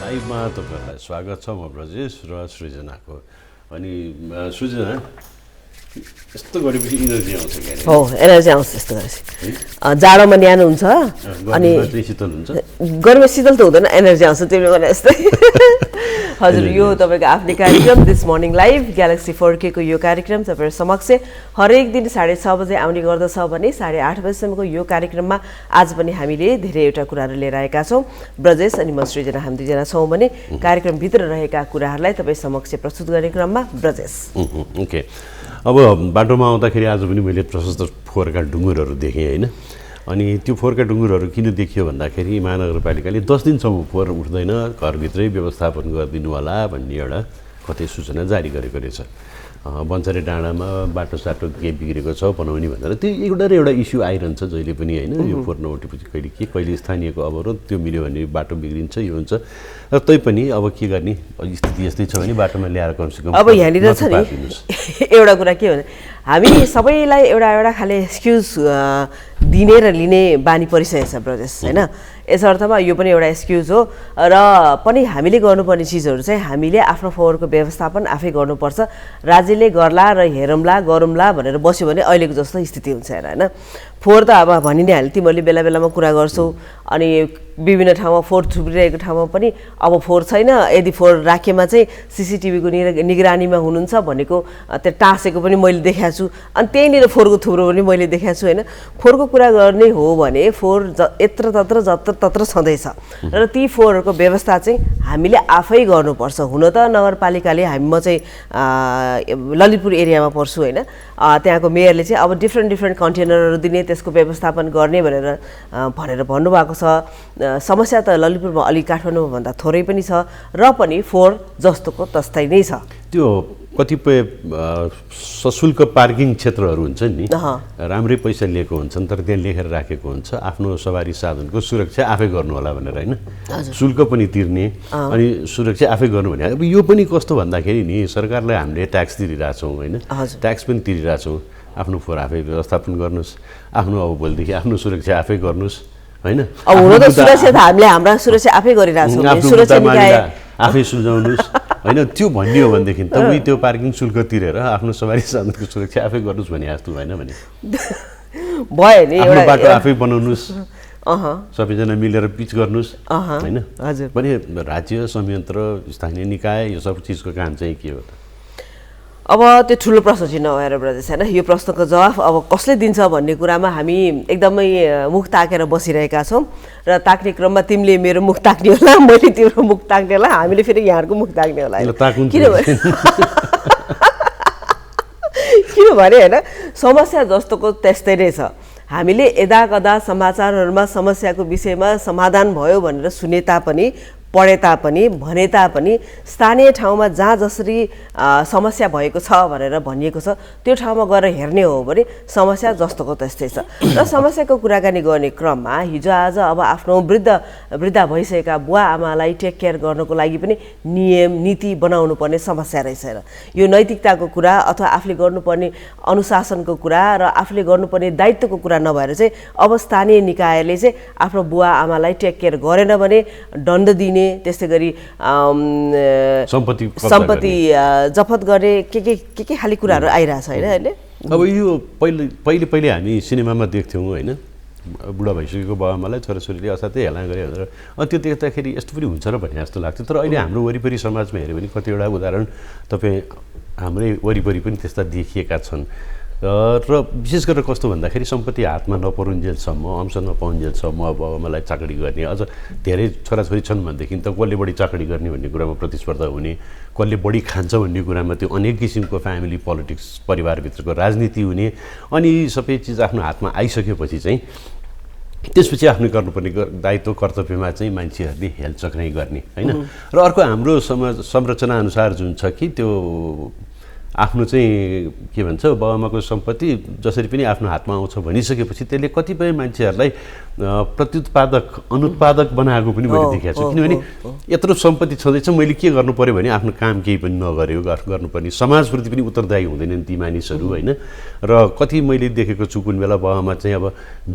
लाइभमा तपाईँहरूलाई स्वागत छ। म ब्रजेश र सृजनाको। अनि सृजना यस्तो गरेपछि इनर्जी आउँछ क्या? हो, एनर्जी आउँछ यस्तो गरेपछि। जाडोमा न्यानो हुन्छ अनि शीतल हुन्छ। गर्मी शीतल त हुँदैन, एनर्जी आउँछ तिमीले भने जस्तै। हजुर, यो तपाईँको आफ्नै कार्यक्रम this morning live galaxy 4K को यो कार्यक्रम तपाईँहरू समक्ष हरेक दिन 6:30 बजे आउने गर्दछ भने 8:30 बजीसम्मको यो कार्यक्रममा आज पनि हामीले धेरैवटा कुराहरू लिएर आएका छौँ। ब्रजेश अनि म सृजना हामी दुईजना छौँ भने कार्यक्रमभित्र रहेका कुराहरूलाई तपाईँ समक्ष प्रस्तुत गर्ने क्रममा ब्रजेश। ओके, अब बाटोमा आउँदाखेरि आज पनि मैले प्रशस्त फोहोरका ढुङ्गुरहरू देखेँ होइन। अनि त्यो फोहोरका ढुङ्गुरहरू किन देखियो भन्दाखेरि महानगरपालिकाले 10 दिनसम्म फोहोर उठ्दैन, घरभित्रै व्यवस्थापन गरिदिनु होला भन्ने एउटा कतै सूचना जारी गरेको रहेछ। बन्चरे डाँडामा बाटोसाटो के बिग्रेको छ बनाउने भनेर त्यो एउटा र एउटा इस्यु आइरहन्छ जहिले पनि होइन। यो फोहोर नउठेपछि कहिले स्थानीयको अवरोध, त्यो मिल्यो भने बाटो बिग्रिन्छ, यो हुन्छ। र तैपनि अब के गर्ने, स्थिति यस्तै छ भने बाटोमा ल्याएर कमसेकम अब यहाँनिर छ नि एउटा कुरा के भने हामी सबैलाई एउटा एउटा खाले एक्सक्युज दिने र लिने बानी परिसकेको छ ब्रजेश होइन। यस अर्थमा यो पनि एउटा एक्सक्युज हो र पनि हामीले गर्नुपर्ने चिजहरू चाहिँ हामीले आफ्नो फोहोरको व्यवस्थापन आफै गर्नुपर्छ। राज्यले गर्ला र हेरौँला गरौँला भनेर बस्यो भने अहिलेको जस्तो स्थिति हुन्छ हेर होइन। फोहोर त अब भनि नै हाल्यो, तिमीहरूले बेला बेलामा कुरा गर्छौ। अनि विभिन्न ठाउँमा फोहोर थुप्रिरहेको ठाउँमा पनि अब फोहोर छैन, यदि फोहोर राखेमा चाहिँ सिसिटिभीको निगरानीमा हुनुहुन्छ भनेको त्यो टाँसेको पनि मैले देखाएको छु। अनि त्यहीँनिर फोहोरको थुप्रो पनि मैले देखाएको छु होइन। फोहोरको कुरा गर्ने हो भने फोहोर यत्र तत्र जत्र तत्र छँदैछ र ती फोहोरहरूको व्यवस्था चाहिँ हामीले आफै गर्नुपर्छ। हुन त नगरपालिकाले म चाहिँ ललितपुर एरियामा पर्छु होइन, त्यहाँको मेयरले चाहिँ अब डिफ्रेन्ट कन्टेनरहरू दिने, त्यसको व्यवस्थापन गर्ने भनेर भन्नुभएको छ। समस्या त ललितपुरमा अलिक काठमाडौँमा भन्दा थोरै पनि छ र पनि फोहोर जस्तोको तस्तै नै छ। त्यो कतिपय सशुल्क पार्किङ क्षेत्रहरू हुन्छ नि, राम्रै पैसा लिएको हुन्छन् तर त्यहाँ लेखेर राखेको हुन्छ आफ्नो सवारी साधनको सुरक्षा आफै गर्नु होला भनेर होइन। शुल्क पनि तिर्ने अनि सुरक्षा आफै गर्नु भने अब यो पनि कस्तो भन्दाखेरि नि सरकारलाई हामीले ट्याक्स तिरिरहेछौँ होइन, ट्याक्स पनि तिरिरहेछौँ। आफ्नो फोहोर आफै व्यवस्थापन गर्नुहोस्, आफ्नो अब भोलिदेखि आफ्नो सुरक्षा आफै गर्नुहोस् होइन। अब हुन त सुरक्षा त हामीले हाम्रा सुरक्षा आफै गरिरहेछौँ, सुरक्षा निकाय आफै सुल्झाउनुहोस् होइन। त्यो भन्ने हो भनेदेखि तपाईँ त्यो पार्किङ शुल्क तिरेर आफ्नो सवारी साधनको सुरक्षा आफै गर्नुहोस् भने जस्तो भएन भने भयो नि। आफ्नो बाटो आफै बनाउनुहोस्, सबैजना मिलेर पिच गर्नुहोस् होइन। भने राज्य संयन्त्र स्थानीय निकाय यो सब चिजको काम चाहिँ के हो त? अब त्यो ठुलो प्रश्न चिन्ह भएर ब्रजेश होइन। यो प्रश्नको जवाफ अब कसले दिन्छ भन्ने कुरामा हामी एकदमै मुख ताकेर बसिरहेका छौँ र ताक्ने क्रममा तिमीले मेरो मुख ताक्ने होला, मैले तिम्रो मुख ताक्ने होला, हामीले फेरि यहाँहरूको मुख ताक्ने होला। किनभने होइन समस्या जस्तोको त्यस्तै नै छ। हामीले यदाकदा समाचारहरूमा समस्याको विषयमा समाधान भयो भनेर सुने तापनि, पढे तापनि, भने तापनि स्थानीय ठाउँमा जहाँ जसरी समस्या भएको छ भनेर भनिएको छ त्यो ठाउँमा गएर हेर्ने हो भने समस्या जस्तोको त्यस्तै छ। र समस्याको कुराकानी गर्ने क्रममा हिजो आज अब आफ्नो वृद्ध भइसकेका बुवा आमालाई टेक केयर गर्नको लागि पनि नियम नीति बनाउनु पर्ने समस्या रहेछ र यो नैतिकताको कुरा अथवा आफूले गर्नुपर्ने अनुशासनको कुरा र आफूले गर्नुपर्ने दायित्वको कुरा नभएर चाहिँ अब स्थानीय निकायले चाहिँ आफ्नो बुवा आमालाई टेक केयर गरेन भने दण्ड दिने, त्यस्तै गरी सम्पत्ति जफत गर्ने के खाली कुराहरू आइरहेछ होइन अहिले। अब यो पहिले हामी सिनेमामा देख्थ्यौँ होइन, बुढा भइसकेको बाबाआमालाई छोराछोरीले असाध्यै हेला गरे भनेर। अनि त्यो देख्दाखेरि यस्तो पनि हुन्छ र भन्ने जस्तो लाग्थ्यो। तर अहिले हाम्रो वरिपरि समाजमा हेऱ्यो भने कतिवटा उदाहरण तपाईँ हाम्रै वरिपरि पनि त्यस्ता देखिएका छन्। र विशेष गरेर कस्तो भन्दाखेरि सम्पत्ति हातमा नपरुन्जेलसम्म, अंश नपाउन्जेलसम्म अब मलाई चाकडी गर्ने, अझ धेरै छोराछोरी छन् भनेदेखि त कसले बढी चाकडी गर्ने भन्ने कुरामा प्रतिस्पर्धा हुने, कसले बढी खान्छ भन्ने कुरामा त्यो अनेक किसिमको फ्यामिली पोलिटिक्स, परिवारभित्रको राजनीति हुने। अनि सबै चिज आफ्नो हातमा आइसकेपछि चाहिँ त्यसपछि आफ्नो गर्नुपर्ने दायित्व कर्तव्यमा चाहिँ मान्छेहरूले हेलचक्राइ गर्ने होइन। र अर्को हाम्रो समाज संरचना अनुसार जुन छ कि त्यो आफ्नो चाहिँ के भन्छ बाबुआमाको सम्पत्ति जसरी पनि आफ्नो हातमा आउँछ भनिसकेपछि त्यसले कतिपय मान्छेहरूलाई प्रत्युत्पादक अनुत्पादक बनाएको पनि मैले देखेको छु। किनभने यत्रो सम्पत्ति छँदैछ मैले के गर्नु पर्यो भने आफ्नो काम केही पनि नगर्यो गर्नुपर्ने समाजप्रति पनि उत्तरदायी हुँदैनन् ती मानिसहरू होइन। र कति मैले देखेको छु कुन बेला बाबुआमा चाहिँ अब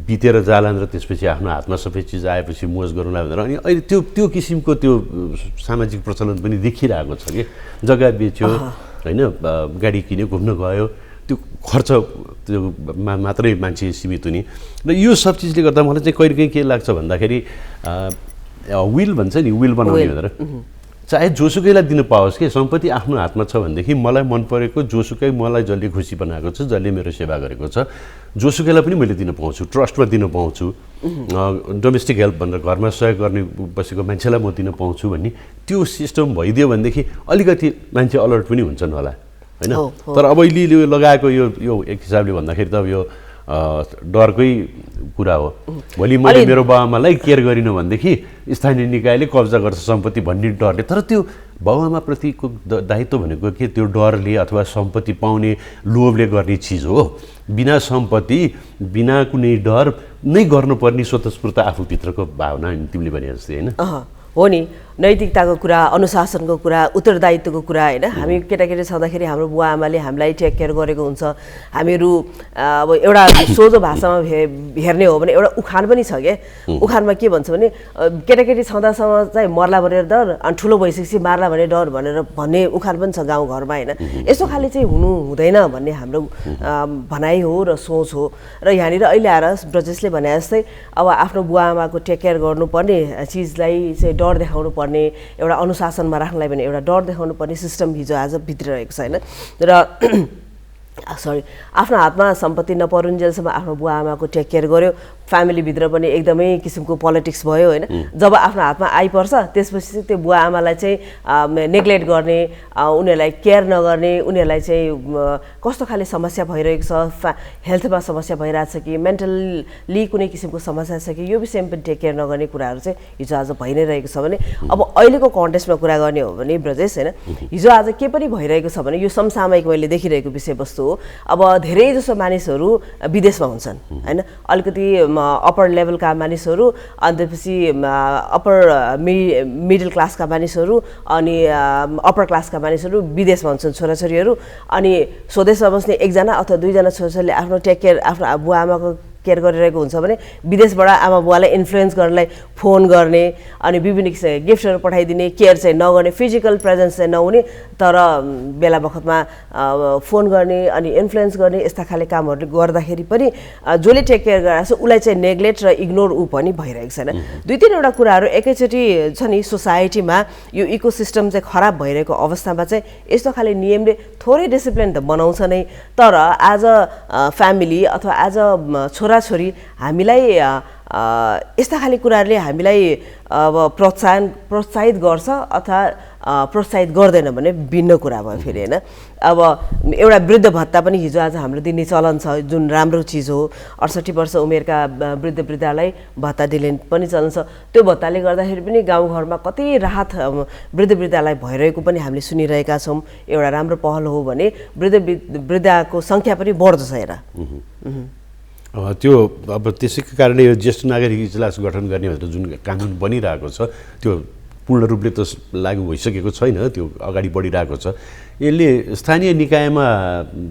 बितेर जालान् र त्यसपछि आफ्नो हातमा सबै चिज आएपछि मोज गर्नुला भनेर अनि अहिले त्यो किसिमको त्यो सामाजिक प्रचलन पनि देखिरहेको छ कि जग्गा बेच्यो होइन गाडी किन्यो घुम्न गयो त्यो खर्च त्यो मात्रै मान्छे सीमित हुने र यो सब चिजले गर्दा मलाई चाहिँ कहिलेकाहीँ के लाग्छ भन्दाखेरि विल भन्छ नि विल बनाउने भनेर चाहे जोसुकैलाई दिन पाओस् कि सम्पत्ति आफ्नो हातमा छ भनेदेखि मलाई मन परेको जोसुकै मलाई जसले खुसी बनाएको छ जसले मेरो सेवा गरेको छ जोसुकैलाई पनि मैले दिन पाउँछु ट्रस्टमा दिन पाउँछु डोमेस्टिक हेल्प भनेर घरमा सहयोग गर्ने बसेको मान्छेलाई म दिन पाउँछु भन्ने त्यो सिस्टम भइदियो भनेदेखि अलिकति मान्छे अलर्ट पनि हुन्छन् होला होइन। तर अब अहिले लगाएको यो एक हिसाबले भन्दाखेरि त अब यो डरकै कुरा हो। भोलि मैले मेरो बाबुआमालाई केयर गरिनँ भनेदेखि स्थानीय निकायले कब्जा गर्छ सम्पत्ति भन्ने डरले। तर त्यो बाबुआमाप्रतिको दायित्व भनेको के त्यो डरले अथवा सम्पत्ति पाउने लोभले गर्ने चिज हो। बिना सम्पत्ति बिना कुनै डर नै गर्नुपर्ने स्वतस्फूर्त आफूभित्रको भावना तिमीले भने जस्तै होइन हो नि। नैतिकताको कुरा अनुशासनको कुरा उत्तरदायित्वको कुरा होइन। हामी केटाकेटी छँदाखेरि हाम्रो बुवा आमाले हामीलाई टेक केयर गरेको हुन्छ। हामीहरू अब एउटा सोझो भाषामा हेर्ने हो भने एउटा उखान पनि छ क्या। उखानमा के भन्छ भने केटाकेटी छँदासम्म चाहिँ मर्ला भनेर डर अनि ठुलो भइसकेपछि मार्ला भने डर भनेर भन्ने उखान पनि छ गाउँघरमा होइन। यस्तो खाले चाहिँ हुनु हुँदैन भन्ने हाम्रो भनाइ हो र सोच हो। र यहाँनिर अहिले आएर ब्रजेशले भने जस्तै अब आफ्नो बुवा आमाको टेक केयर गर्नुपर्ने चिजलाई चाहिँ डर देखाउनु पर्ने एउटा अनुशासनमा राख्नलाई भने एउटा डर देखाउनु पर्ने सिस्टम हिजो आज भित्रिरहेको छ होइन। र आफ्नो हातमा सम्पत्ति नपरुन्जेलसम्म आफ्नो बुवा आमाको टेक केयर गर्यो। फ्यामिलीभित्र पनि एकदमै किसिमको पोलिटिक्स भयो होइन। जब आफ्नो हातमा आइपर्छ त्यसपछि त्यो बुवा आमालाई चाहिँ नेग्लेक्ट गर्ने उनीहरूलाई केयर नगर्ने उनीहरूलाई चाहिँ कस्तो खाले समस्या भइरहेको छ हेल्थमा समस्या भइरहेछ कि मेन्टल्ली कुनै किसिमको समस्या छ कि यो विषयमा पनि टेक केयर नगर्ने कुराहरू चाहिँ हिजो आज भइ नै रहेको छ भने अब अहिलेको कन्टेक्स्टमा कुरा गर्ने हो भने ब्रजेश होइन हिजो आज के पनि भइरहेको छ भने यो समसामयिक मैले देखिरहेको विषयवस्तु हो। अब धेरै जसो मानिसहरू विदेशमा हुन्छन् होइन। अलिकति अप्पर लेभलका मानिसहरू अनि त्यसपछि अप्पर मिडल क्लासका मानिसहरू अनि अप्पर क्लासका मानिसहरू विदेशमा हुन्छन् छोराछोरीहरू। अनि स्वदेशमा बस्ने एकजना अथवा दुईजना छोराछोरीले आफ्नो टेक केयर आफ्नो बुवा आमाको केयर गरिरहेको हुन्छ भने विदेशबाट आमा बुवालाई इन्फ्लुएन्स गर्नलाई फोन गर्ने अनि विभिन्न किसिमको गिफ्टहरू पठाइदिने केयर चाहिँ नगर्ने फिजिकल प्रेजेन्स चाहिँ नहुने तर बेला बखतमा फोन गर्ने अनि इन्फ्लुएन्स गर्ने यस्ता खाले कामहरूले गर्दाखेरि पनि जसले टेक केयर गरिरहेको छ उसलाई चाहिँ नेग्लेक्ट र इग्नोर ऊ पनि भइरहेको छैन। दुई तिनवटा कुराहरू एकैचोटि छ नि सोसाइटीमा यो इकोसिस्टम चाहिँ खराब भइरहेको अवस्थामा चाहिँ यस्तो खाले नियमले थोरै डिसिप्लिन त बनाउँछ नै तर एज अ फ्यामिली अथवा एज अ छोराछोरी हामीलाई यस्ता खाले कुराहरूले हामीलाई अब प्रोत्साहित गर्छ अथवा प्रोत्साहित गर्दैन भने भिन्न कुरा भयो फेरि होइन। अब एउटा वृद्ध भत्ता पनि हिजो आज हाम्रो दिने चलन छ जुन राम्रो चिज हो। 68 वर्ष उमेरका वृद्ध वृद्धालाई भत्ता दिने पनि चलन छ। त्यो भत्ताले गर्दाखेरि पनि गाउँघरमा कति राहत वृद्ध वृद्धालाई भइरहेको पनि हामीले सुनिरहेका छौँ। एउटा राम्रो पहल हो भने वृद्धाको सङ्ख्या पनि बढ्दो छ हेर। त्यो अब त्यसैको कारणले यो ज्येष्ठ नागरिक इजलास गठन गर्ने भनेर जुन कानुन बनिरहेको छ त्यो पूर्ण रूपले त लागू भइसकेको छैन त्यो अगाडि बढिरहेको छ। यसले स्थानीय निकायमा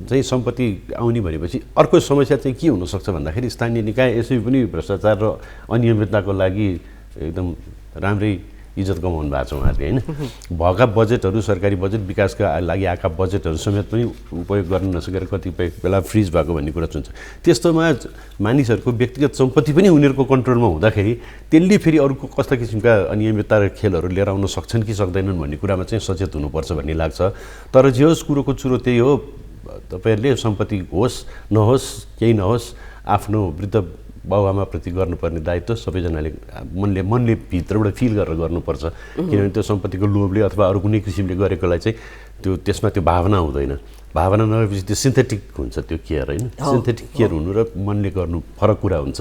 चाहिँ सम्पत्ति आउने भनेपछि अर्को समस्या चाहिँ के हुनसक्छ भन्दाखेरि स्थानीय निकाय यसै पनि भ्रष्टाचार र अनियमितताको लागि एकदम राम्रै इज्जत कमाउनु भएको छ उहाँहरूले होइन। भएका बजेटहरू सरकारी बजेट विकासका लागि आएका बजेटहरू समेत पनि उपयोग गर्न नसकेर कतिपय बेला फ्रिज भएको भन्ने कुरा सुन्छ। त्यस्तोमा मानिसहरूको व्यक्तिगत सम्पत्ति पनि उनीहरूको कन्ट्रोलमा हुँदाखेरि त्यसले फेरि अरूको कस्ता किसिमका अनियमितता र खेलहरू लिएर आउन सक्छन् कि सक्दैनन् भन्ने कुरामा चाहिँ सचेत हुनुपर्छ भन्ने लाग्छ। तर जे होस् कुरोको चुरो त्यही हो तपाईँहरूले सम्पत्ति होस् नहोस् केही नहोस् आफ्नो वृद्ध बाबुआमाप्रति गर्नुपर्ने दायित्व सबैजनाले मनले भित्रबाट फिल गरेर गर्नुपर्छ। किनभने त्यो सम्पत्तिको लोभले अथवा अरू कुनै किसिमले गरेकोलाई चाहिँ त्यसमा त्यो भावना हुँदैन। भावना नभएपछि त्यो सिन्थेटिक हुन्छ त्यो केयर होइन। सिन्थेटिक केयर हुनु र मनले गर्नु फरक कुरा हुन्छ।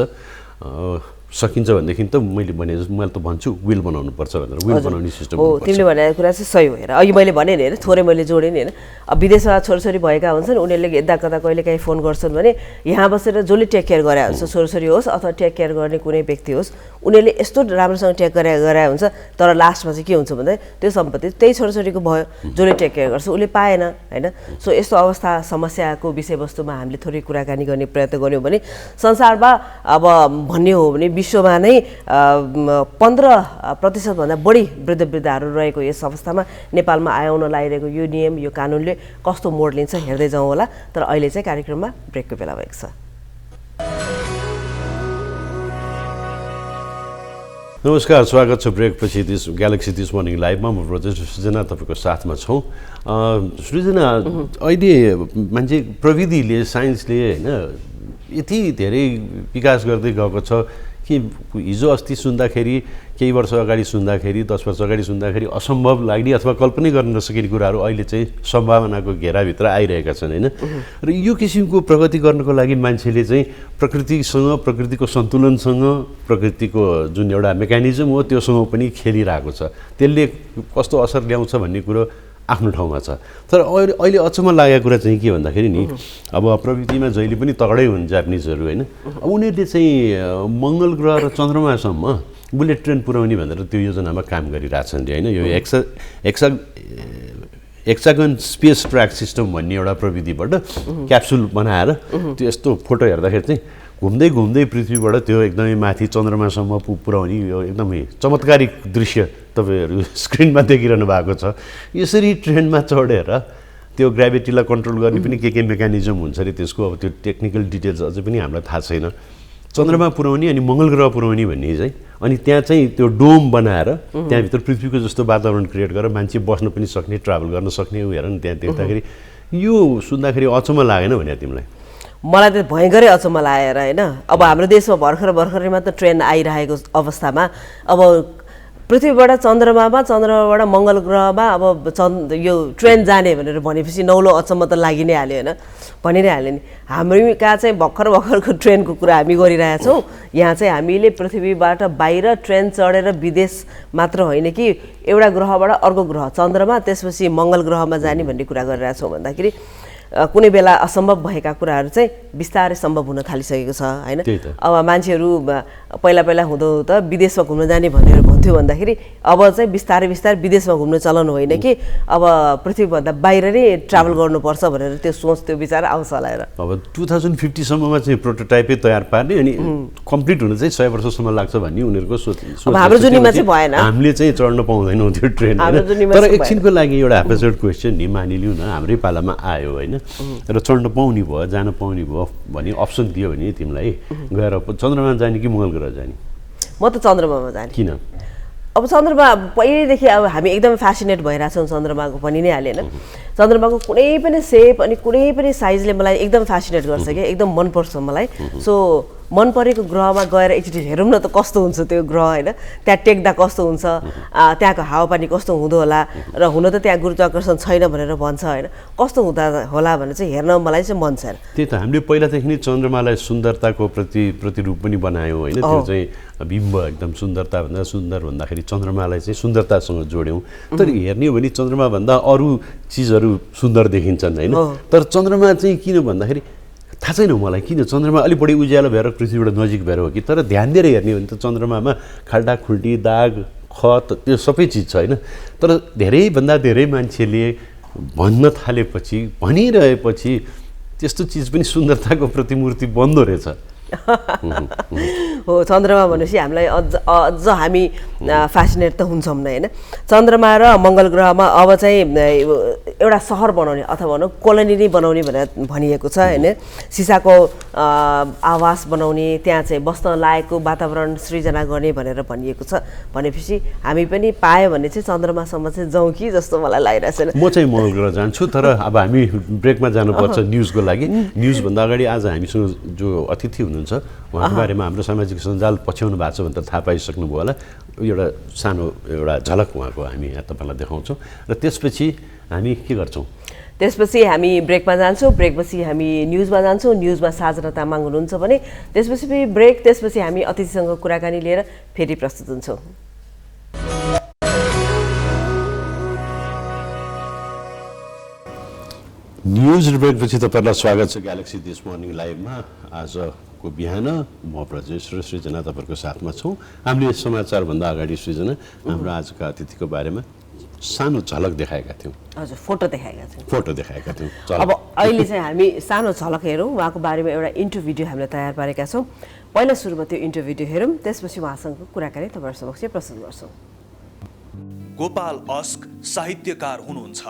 सकिन्छ भनेदेखि त मैले भने मैले त भन्छु विल बनाउनुपर्छ भनेर विल बनाउने सिस्टम हो तिमीले भनेको कुरा चाहिँ सही हो हेर अघि मैले भने नि होइन थोरै मैले जोडेँ नि होइन अब विदेशमा छोराछोरी भएका हुन्छन् उनीहरूले यता कता कहिले काहीँ फोन गर्छन् भने यहाँ बसेर जसले टेक केयर गरे हुन्छ छोराछोरी होस् अथवा टेक केयर गर्ने कुनै व्यक्ति होस् उनीहरूले यस्तो राम्रोसँग टेक गरे हुन्छ तर लास्टमा चाहिँ के हुन्छ भन्दा त्यो सम्पत्ति त्यही छोराछोरीको भयो जसले टेक केयर गर्छ उसले पाएन होइन सो यस्तो अवस्था समस्याको विषयवस्तुमा हामीले थोरै कुराकानी गर्ने प्रयत्न गऱ्यौँ भने संसारमा अब भन्ने हो भने विश्वमा नै 15% बढी वृद्धहरू रहेको यस अवस्थामा नेपालमा आउन लागिरहेको यो नियम यो कानुनले कस्तो मोड लिन्छ हेर्दै जाउँ होला तर अहिले चाहिँ कार्यक्रममा ब्रेकको बेला भएको छ नमस्कार स्वागत छ ब्रेकपछि ग्यालेक्सी दिस मर्निङ लाइभमा म ब्रजेश सृजना तपाईँको साथमा छौँ सृजना अहिले मान्छे प्रविधिले साइन्सले होइन यति धेरै विकास गर्दै गएको छ कि हिजो अस्ति सुन्दाखेरि केही वर्ष अगाडि सुन्दाखेरि 10 वर्ष अगाडि सुन्दाखेरि असम्भव लाग्ने अथवा कल्पनै गर्न नसकिने कुराहरू अहिले चाहिँ सम्भावनाको घेराभित्र आइरहेका छन् होइन र यो किसिमको प्रगति गर्नको लागि मान्छेले चाहिँ प्रकृतिसँग प्रकृतिको सन्तुलनसँग प्रकृतिको जुन एउटा मेकानिजम हो त्योसँग पनि खेलिरहेको छ त्यसले कस्तो असर ल्याउँछ भन्ने कुरो आफ्नो ठाउँमा छ तर अहिले अचम्म लागेको कुरा चाहिँ के भन्दाखेरि नि अब प्रविधिमा जहिले पनि तगडै हुन् जापानिजहरू होइन अब उनीहरूले चाहिँ मङ्गल ग्रह र चन्द्रमासम्म बुलेट ट्रेन पुर्याउने भनेर त्यो योजनामा काम गरिरहेछन् होइन यो हेक्सागन स्पेस ट्र्याक सिस्टम भन्ने एउटा प्रविधिबाट क्याप्सुल बनाएर त्यो यस्तो फोटो हेर्दाखेरि चाहिँ घुम्दै घुम्दै पृथ्वीबाट त्यो एकदमै माथि चन्द्रमासम्म पुर्याउने यो एकदमै चमत्कारिक दृश्य तपाईँहरू स्क्रिनमा देखिरहनु भएको छ यसरी ट्रेनमा चढेर त्यो ग्राभिटीलाई कन्ट्रोल गर्ने पनि के मेकानिजम हुन्छ अरे त्यसको अब त्यो टेक्निकल डिटेल्स अझै पनि हामीलाई थाहा छैन चन्द्रमा पुर्याउने अनि मङ्गल ग्रह पुर्याउने भन्ने चाहिँ अनि त्यहाँ चाहिँ त्यो डोम बनाएर त्यहाँभित्र पृथ्वीको जस्तो वातावरण क्रिएट गरेर मान्छे बस्न पनि सक्ने ट्राभल गर्न सक्ने ऊ हेर नि त्यहाँ देख्दाखेरि यो सुन्दाखेरि अचम्म लागेन भने तिमीलाई मलाई त भयङ्करै अचम्म लागेर होइन अब हाम्रो देशमा भर्खरै मात्र ट्रेन आइरहेको अवस्थामा अब पृथ्वीबाट चन्द्रमामा चन्द्रमाबाट मङ्गल ग्रहमा अब यो ट्रेन जाने भनेर भनेपछि नौलो अचम्म त लागि नै हाल्यो होइन भनि नै हाल्यो नि हाम्रो कहाँ चाहिँ भर्खरको ट्रेनको कुरा हामी गरिरहेछौँ यहाँ चाहिँ हामीले पृथ्वीबाट बाहिर ट्रेन चढेर विदेश मात्र होइन कि एउटा ग्रहबाट अर्को ग्रह चन्द्रमा त्यसपछि मङ्गल ग्रहमा जाने भन्ने कुरा गरिरहेछौँ भन्दाखेरि कुनै बेला असम्भव भएका कुराहरू चाहिँ बिस्तारै सम्भव हुन थालिसकेको छ होइन अब मान्छेहरू पहिला हुँदो त विदेशमा घुम्न जाने भनेर भन्थ्यो भन्दाखेरि अब चाहिँ बिस्तारै विदेशमा घुम्न चलन होइन कि अब पृथ्वीभन्दा बाहिर नै ट्राभल गर्नुपर्छ भनेर त्यो सोच त्यो विचार आउँछ होला हेर अब 2050 सम्ममा चाहिँ प्रोटोटाइपै तयार पार्ने अनि कम्प्लिट हुन चाहिँ 100 वर्षसम्म लाग्छ भन्ने उनीहरूको सोच अब हाम्रो जुनीमा चाहिँ भएन हामीले चाहिँ चढ्न पाउँदैनौँ त्यो ट्रेन तर एकछिनको लागि एउटा ह्यापेजर्ड क्वेसन नि मानिलिउँ न हाम्रै पालामा आयो होइन र चढ्न पाउने भयो जान पाउने भयो भने अप्सन दियो भने तिमीलाई गएर चन्द्रमा जाने कि मङ्गल ग्रह जाने म त चन्द्रमामा जाने किन अब चन्द्रमा पहिल्यैदेखि अब हामी एकदम फ्यासिनेट भइरहेछौँ चन्द्रमाको पनि नै हाल्यो होइन चन्द्रमाको कुनै पनि सेप अनि कुनै पनि साइजले मलाई एकदम फ्यासिनेट गर्छ कि एकदम मनपर्छ मलाई सो मन परेको ग्रहमा गएर एकचोटि हेरौँ न त कस्तो हुन्छ त्यो ग्रह होइन त्यहाँ टेक्दा कस्तो हुन्छ त्यहाँको हावापानी कस्तो हुँदो होला र हुन त त्यहाँ गुरुत्वाकर्षण छैन भनेर भन्छ होइन कस्तो हुँदा होला भनेर चाहिँ हेर्न मलाई चाहिँ मन छ त्यही त हामीले पहिलादेखि नै चन्द्रमालाई सुन्दरताको प्रतिरूप पनि बनायौँ होइन त्यो चाहिँ बिम्ब एकदम सुन्दरताभन्दा सुन्दर भन्दाखेरि चन्द्रमालाई चाहिँ सुन्दरतासँग जोड्यौँ तर हेर्ने हो भने चन्द्रमाभन्दा अरू चिजहरू सुन्दर देखिन्छन् होइन तर चन्द्रमा चाहिँ किन भन्दाखेरि थाहा छैन मलाई किन चन्द्रमा अलिक बढी उज्यालो भएर पृथ्वीबाट नजिक भएर हो कि तर ध्यान दिएर हेर्ने हो भने त चन्द्रमामा खाल्टाखुल्टी दाग खत त्यो सबै चिज छ होइन तर धेरैभन्दा धेरै मान्छेले भन्न थालेपछि भनिरहेपछि त्यस्तो चिज पनि सुन्दरताको प्रतिमूर्ति बन्दो रहेछ हो चन्द्रमा भनेपछि हामीलाई अझ हामी फ्यासिनेट त हुन्छौँ नै होइन चन्द्रमा र मङ्गल ग्रहमा अब चाहिँ एउटा सहर बनाउने अथवा भनौँ कोलोनी नै बनाउने भनेर भनिएको छ होइन सिसाको आवास बनाउने त्यहाँ चाहिँ बस्न लायकको वातावरण सृजना गर्ने भनेर भनिएको छ भनेपछि हामी पनि पायो भने चाहिँ चन्द्रमासम्म चाहिँ जाउँ कि जस्तो मलाई लागिरहेको छ म चाहिँ मङ्गल ग्रह जान्छु तर अब हामी ब्रेकमा जानुपर्छ न्युजको लागि न्युजभन्दा अगाडि आज हामीसँग जो अतिथि हुनुहुन्छ उहाँको बारेमा हाम्रो सामाजिक सञ्जाल पछ्याउनु भएको छ भने त थाहा पाइसक्नुभयो होला एउटा सानो एउटा झलक उहाँको हामी यहाँ तपाईँलाई देखाउँछौँ र त्यसपछि हामी के गर्छौँ त्यसपछि हामी ब्रेकमा जान्छौँ, ब्रेकपछि हामी न्युजमा जान्छौँ, न्युजमा साजना तामाङ हुनुहुन्छ भने त्यसपछि फेरि ब्रेक, त्यसपछि हामी अतिथिसँग कुराकानी लिएर फेरि प्रस्तुत हुन्छौँ। न्युज ब्रेकपछि तपाईँलाई स्वागत छ ग्यालेक्सी दिस मर्निङ लाइभमा। आजको बिहान म ब्रजेश र सृजना तपाईँहरूको साथमा छौँ। हामीले समाचारभन्दा अगाडि सृजना हाम्रो आजका अतिथिको बारेमा सानो झलक देखाएका थियौँ। हजुर, फोटो देखाएका थियौँ। अब अहिले चाहिँ हामी सानो झलक हेरौँ, उहाँको बारेमा एउटा इन्टरभ्यू भिडियो हामीले तयार पारेका छौँ। पहिला सुरुमा त्यो इन्टरभ्यू भिडियो हेरौँ, त्यसपछि उहाँसँग कुराकानी तपाईँहरू समक्ष प्रस्तुत गर्छौँ। गोपाल अस्क साहित्यकार हुनुहुन्छ।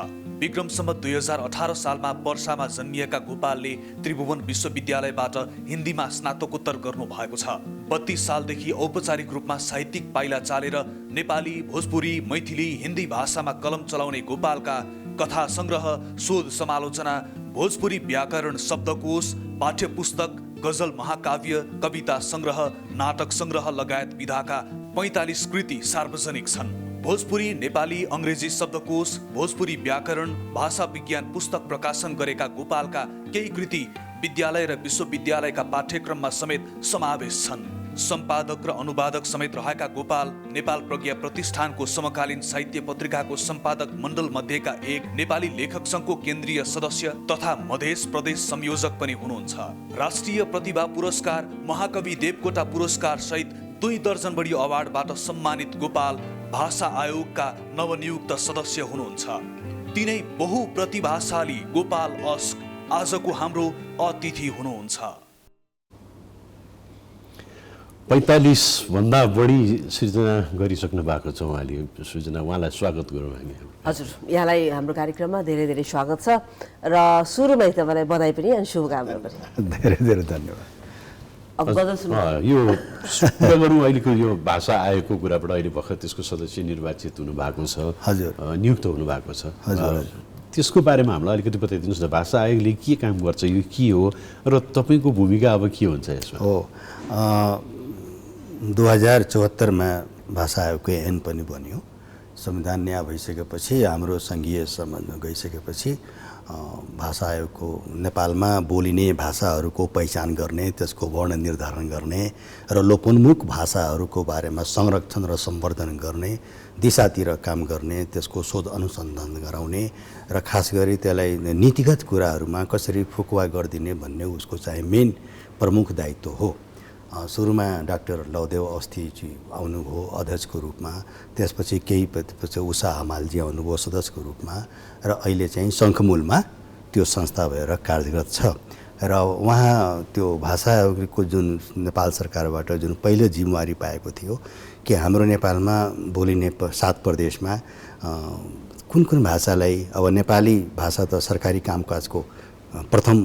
विक्रम सम्वत 2018 सालमा पर्सामा जन्मिएका गोपालले त्रिभुवन विश्वविद्यालयबाट हिन्दीमा स्नातकोत्तर गर्नु भएको छ। 32 सालदेखि औपचारिक रूपमा साहित्यिक पाइला चालेर नेपाली, भोजपुरी, मैथिली, हिन्दी भाषामा कलम चलाउने गोपालका कथा सङ्ग्रह, शोध समालोचना, भोजपुरी व्याकरण शब्दकोश, पाठ्यपुस्तक, गजल महाकाव्य, कविता सङ्ग्रह, नाटक सङ्ग्रह लगायत विधाका 45 कृति सार्वजनिक छन्। भोजपुरी, नेपाली, अङ्ग्रेजी शब्दकोश, भोजपुरी व्याकरण, भाषा विज्ञान पुस्तक प्रकाशन गरेका गोपालका केही कृति विद्यालय र विश्वविद्यालयका पाठ्यक्रममा समेत समावेश छन्। सम्पादक र अनुवादक समेत रहेका गोपाल नेपाल प्रज्ञा प्रतिष्ठानको समकालीन साहित्य पत्रिकाको सम्पादक मण्डल मध्येका एक, नेपाली लेखक सङ्घको केन्द्रीय सदस्य तथा मधेस प्रदेश संयोजक पनि हुनुहुन्छ। राष्ट्रिय प्रतिभा पुरस्कार, महाकवि देवकोटा पुरस्कार सहित 2 दर्जन बढी अवार्डबाट सम्मानित गोपाल भाषा आयोगका नवनियुक्त सदस्य हुनुहुन्छ। तिनै बहुप्रतिभाशाली गोपाल अस्क आजको हाम्रो अतिथि हुनुहुन्छ। 45 भन्दा बढी सृजना गरिसक्नु भएको छ उहाँले। सृजना, उहाँलाई स्वागत गरौँ हामी। हजुर, यहाँलाई हाम्रो कार्यक्रममा धेरै धेरै स्वागत छ र सुरुमै तपाईँलाई बधाई पनि अनि शुभकामना पनि। धेरै धेरै धन्यवाद। अब गजल सुन्नु यो कुरा गरौँ अहिलेको यो भाषा आयोगको कुराबाट। अहिले भर्खर त्यसको सदस्य निर्वाचित हुनुभएको छ, हजुर, नियुक्त हुनुभएको छ। हजुर, त्यसको बारेमा हामीलाई अलिकति बताइदिनुहोस् न। भाषा आयोगले के काम गर्छ, यो के हो र तपाईँको भूमिका अब के हुन्छ यसमा? हो, 2074मा भाषा आयोगको ऐन पनि बन्यो। संविधान न्याय भइसकेपछि, हाम्रो सङ्घीय समाजमा गइसकेपछि भाषा आयोगको नेपालमा बोलिने भाषाहरूको पहिचान गर्ने, त्यसको वर्ण निर्धारण गर्ने र लोपोन्मुख भाषाहरूको बारेमा संरक्षण र सम्वर्धन गर्ने दिशातिर काम गर्ने, त्यसको शोध अनुसन्धान गराउने र खास गरी त्यसलाई नीतिगत कुराहरूमा कसरी फुकुवा गरिदिने भन्ने उसको चाहिँ मेन प्रमुख दायित्व हो। सुरुमा डाक्टर लवदेव अवस्थीजी आउनुभयो अध्यक्षको रूपमा, त्यसपछि केही पछि उषा हमालजी आउनुभयो सदस्यको रूपमा र अहिले चाहिँ शङ्खमूलमा त्यो संस्था भएर कार्यरत छ। र उहाँ त्यो भाषा आयोगको जुन नेपाल सरकारबाट जुन पहिलो जिम्मेवारी पाएको थियो कि हाम्रो नेपालमा बोलिने 7 प्रदेशमा कुन कुन भाषालाई, अब नेपाली भाषा त सरकारी कामकाजको प्रथम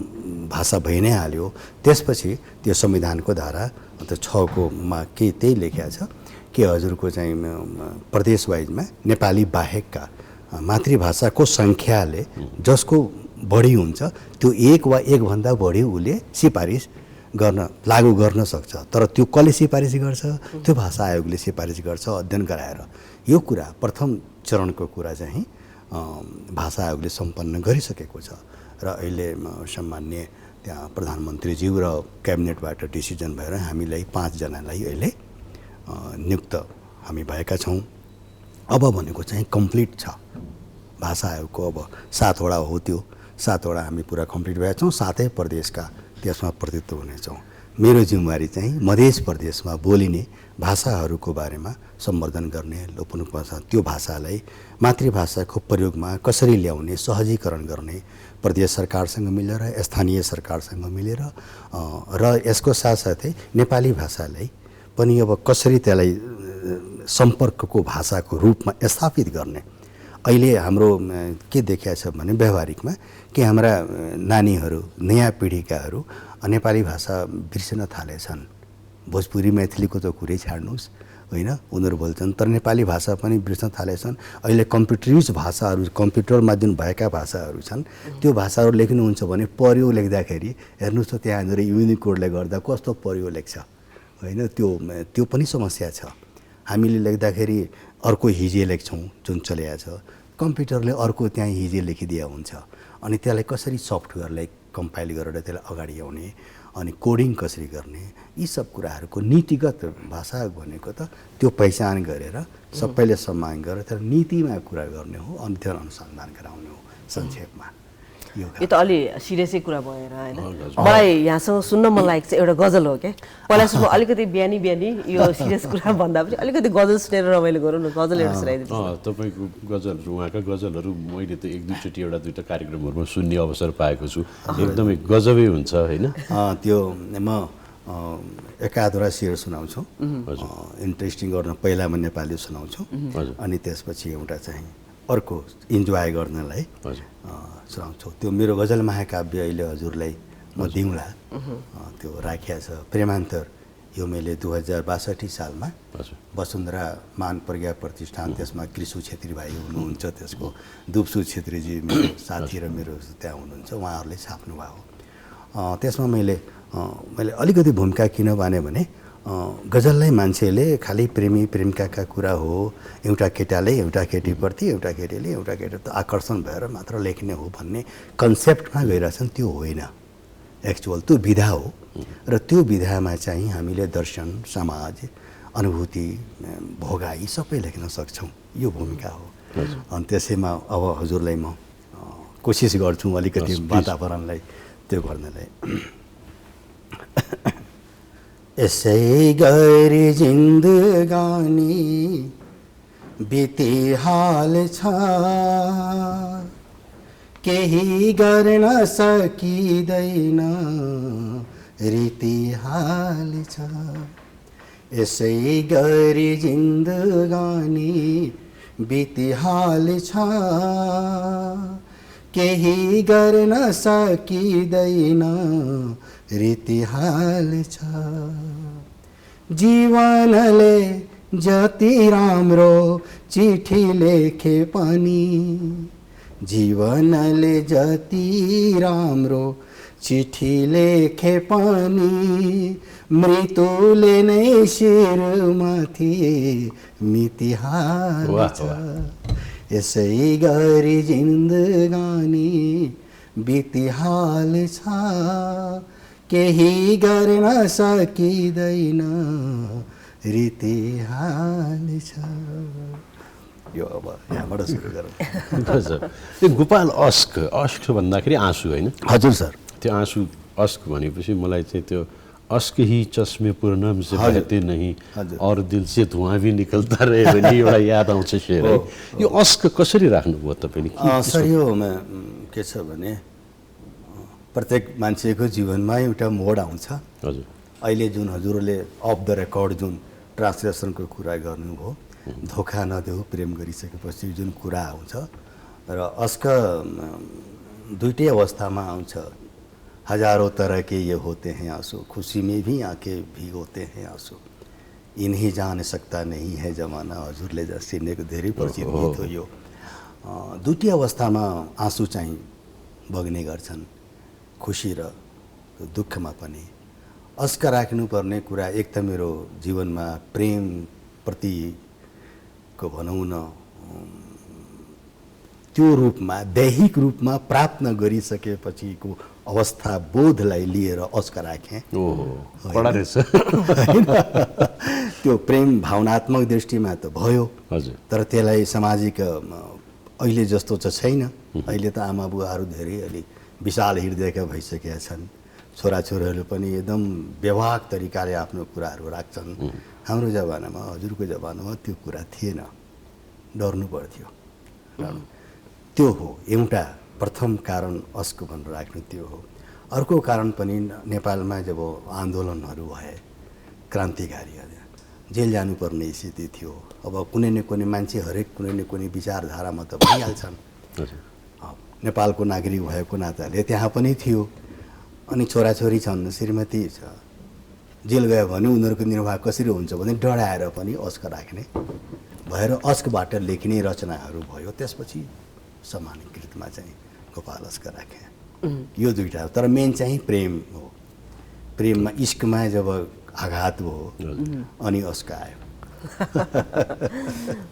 भाषा भइ नै हाल्यो। त्यसपछि त्यो संविधानको धारा 6 मा के त्यही लेखिया छ कि हजुरको चाहिँ प्रदेश वाइजमा नेपाली बाहेकका मातृभाषाको सङ्ख्याले जसको बढी हुन्छ त्यो 1 वा 1 भन्दा बढी उसले सिफारिस गर्न लागू गर्न सक्छ। तर त्यो कसले सिफारिस गर्छ? त्यो भाषा आयोगले सिफारिस गर्छ अध्ययन गराएर। यो कुरा प्रथम चरणको कुरा चाहिँ भाषा आयोगले सम्पन्न गरिसकेको छ र अहिले सम्मान्य त्यहाँ प्रधानमन्त्रीज्यू र क्याबिनेटबाट डिसिजन भएर हामीलाई 5 जनालाई अहिले नियुक्त हामी भएका छौँ। अब भनेको चाहिँ कम्प्लिट छ भाषा आयोगको। अब 7 वटा हो, त्यो 7 वटा हामी पुरा कम्प्लिट भएका छौँ। 7 प्रदेशका त्यसमा प्रतिनिधित्व हुनेछौँ। मेरो जिम्मेवारी चाहिँ मधेस प्रदेशमा बोलिने भाषाहरूको बारेमा सम्वर्धन गर्ने, लोपोन्मुख भाषा त्यो भाषालाई मातृभाषाको प्रयोगमा कसरी ल्याउने, सहजीकरण गर्ने प्रदेश सरकारसँग मिलेर, स्थानीय सरकारसँग मिलेर र यसको साथसाथै नेपाली भाषालाई पनि अब कसरी त्यसलाई सम्पर्कको भाषाको रूपमा स्थापित गर्ने। अहिले हाम्रो के देखिया छ भने व्यवहारिकमा कि हाम्रा नानीहरू, नयाँ पिँढीकाहरू नेपाली भाषा बिर्सन थालेछन्। भोजपुरी मैथिलीको त कुरै छाड्नुहोस्, होइन, उनीहरू बोल्छन्, तर नेपाली भाषा पनि बिर्सन थालेछन्। अहिले कम्प्युटरिज भाषाहरू, कम्प्युटरमा जुन भएका भाषाहरू छन् त्यो भाषाहरू लेख्नुहुन्छ भने पर्यो लेख्दाखेरि हेर्नुहोस् त त्यहाँनिर युनिकोडले गर्दा कस्तो पर्यो लेख्छ, होइन, त्यो पनि समस्या छ। हामीले लेख्दाखेरि अर्को हिजे लेख्छौँ जुन चलेको छ, कम्प्युटरले अर्को त्यहाँ हिजो लेखिदिया हुन्छ अनि त्यसलाई कसरी सफ्टवेयरलाई कम्पाइल गरेर त्यसलाई अगाडि ल्याउने अनि कोडिङ कसरी गर्ने यी सब कुराहरूको नीतिगत भाषा भनेको त त्यो पहिचान गरेर सबैले सम्मान गरेर तर नीतिमा कुरा गर्ने हो अध्ययन अनुसन्धान गराउने हो संक्षेपमा यो त अलि सिरियसै कुरा भएर होइन मलाई यहाँसँग सुन्न मन लागेको चाहिँ एउटा गजल हो क्या पहिला सुरु अलिकति बिहानी यो सिरियस कुरा भन्दा पनि अलिकति गजल सुनेर रमाइलो गरौँ न गजल एउटा सुनाइदिनुहोस् तपाईँको गजलहरू उहाँका गजलहरू मैले त एक दुईचोटि एउटा दुईवटा कार्यक्रमहरूमा सुन्ने अवसर पाएको छु एकदमै गजबै हुन्छ होइन त्यो म एकाधवटा शेर सुनाउँछु इन्ट्रेस्टिङ गर्न पहिला म नेपाली सुनाउँछु अनि त्यसपछि एउटा चाहिँ अर्को इन्जोय गर्नलाई सुनाउँछु त्यो मेरो गजल महाकाव्य अहिले हजुरलाई म दिउँला त्यो राखिया छ प्रेमान्तर यो मैले 2062 सालमा वसुन्धरा मान प्रज्ञा प्रतिष्ठान त्यसमा कृषु छेत्री भाइ हुनुहुन्छ त्यसको दुप्सु छेत्रीजी मेरो साथी र मेरो त्यहाँ हुनुहुन्छ उहाँहरूले छाप्नु भयो त्यसमा मैले अलिकति भूमिका किन भने गजललाई मान्छेले खालि प्रेमी प्रेमिकाका कुरा हो एउटा केटाले एउटा केटीप्रति एउटा केटीले एउटा केटी त आकर्षण भएर मात्र लेख्ने हो भन्ने कन्सेप्टमा गइरहेछन् त्यो होइन एक्चुअल त्यो विधा हो र त्यो विधामा चाहिँ हामीले दर्शन समाज अनुभूति भोगाई सबै लेख्न सक्छौँ यो भूमिका हो अनि त्यसैमा अब हजुरलाई म कोसिस गर्छु अलिकति वातावरणलाई त्यो गर्नलाई यसै गरी जिन्दगानी बितिहाल छ केही गर्न सकिँदैन रीतिहाल छ यसै गरी जिन्दगानी बितिहाल छ केही गर्न सकिँदैन रीतिहाल छ जीवनले जति राम्रो चिठी लेखे पनि जीवनले जति राम्रो चिठी लेखे पनि मृत्युले नै शिरमाथि मितिहाल छ यसै गरी जिन्दगानी बितिहाल छ केही गर्न सकिँदैन रीतिहाल छ यो अब यहाँबाट सुरु गरौँ त्यो गोपाल अस्क भन्दाखेरि आँसु होइन हजुर सर त्यो आँसु अस्क भनेपछि मलाई चाहिँ त्यो अस्क ही चश्मे पूर्णम से बहते नहीं और दिल से धुआं भी निकलता रहे भने एउटा याद आउँछ शेर यो अस्क कसरी राख्नुभयो तपाईँले सर योमा के छ भने प्रत्येक मान्छेको जीवनमा एउटा मोड आउँछ हजुर अहिले जुन हजुरले अफ द रेकर्ड जुन ट्रान्सलेसनको कुरा गर्नुभयो धोखा नदेऊ प्रेम गरिसकेपछि जुन कुरा आउँछ र अस्क दुईटै अवस्थामा आउँछ हजारों तरह के ये होते हैं आंसू खुशी में भी आंखें भिगोते हैं आंसू इन्हीं जान सकता नहीं है जमाना हजुरले सिनेको धेरै परिचित गीत हो यो दुईटै अवस्थामा आँसु चाहिँ बग्ने गर्छन् खुसी र दुःखमा पनि अस्क राख्नुपर्ने कुरा एक त मेरो जीवनमा प्रेम प्रतिको भनौँ न त्यो रूपमा दैहिक रूपमा प्राप्त गरिसकेपछिको अवस्था बोधलाई लिएर अस्क राखेँ त्यो प्रेम भावनात्मक दृष्टिमा त भयो तर त्यसलाई सामाजिक अहिले जस्तो चाहिँ छैन अहिले त आमा बुवाहरू धेरै अलि विशाल हृदयका भइसकेका छन् छोराछोरीहरू पनि एकदम व्यवहारिक तरिकाले आफ्नो कुराहरू राख्छन् हाम्रो जमानामा हजुरको जमानामा त्यो कुरा थिएन डर्नु पर्थ्यो त्यो हो एउटा प्रथम कारण अस्क भनेर राख्नु त्यो हो अर्को कारण पनि नेपालमा जब आन्दोलनहरू भए क्रान्तिकारीहरू जेल जानुपर्ने स्थिति थियो अब कुनै न कुनै मान्छे हरेक कुनै न कुनै विचारधारामा त भइहाल्छन् नेपालको नागरिक भएको नाताले त्यहाँ पनि थियो अनि छोराछोरी छन् श्रीमती छ जेल गयो भने उनीहरूको निर्वाह कसरी हुन्छ भने डराएर पनि अस्क राख्ने भएर अस्कबाट लेखिने रचनाहरू भयो त्यसपछि सामान्यकृतमा चाहिँ गोपाल अस्क राखे यो दुईटा तर मेन चाहिँ प्रेम हो प्रेममा इश्कमा जब आघात हो अनि अस्क आयो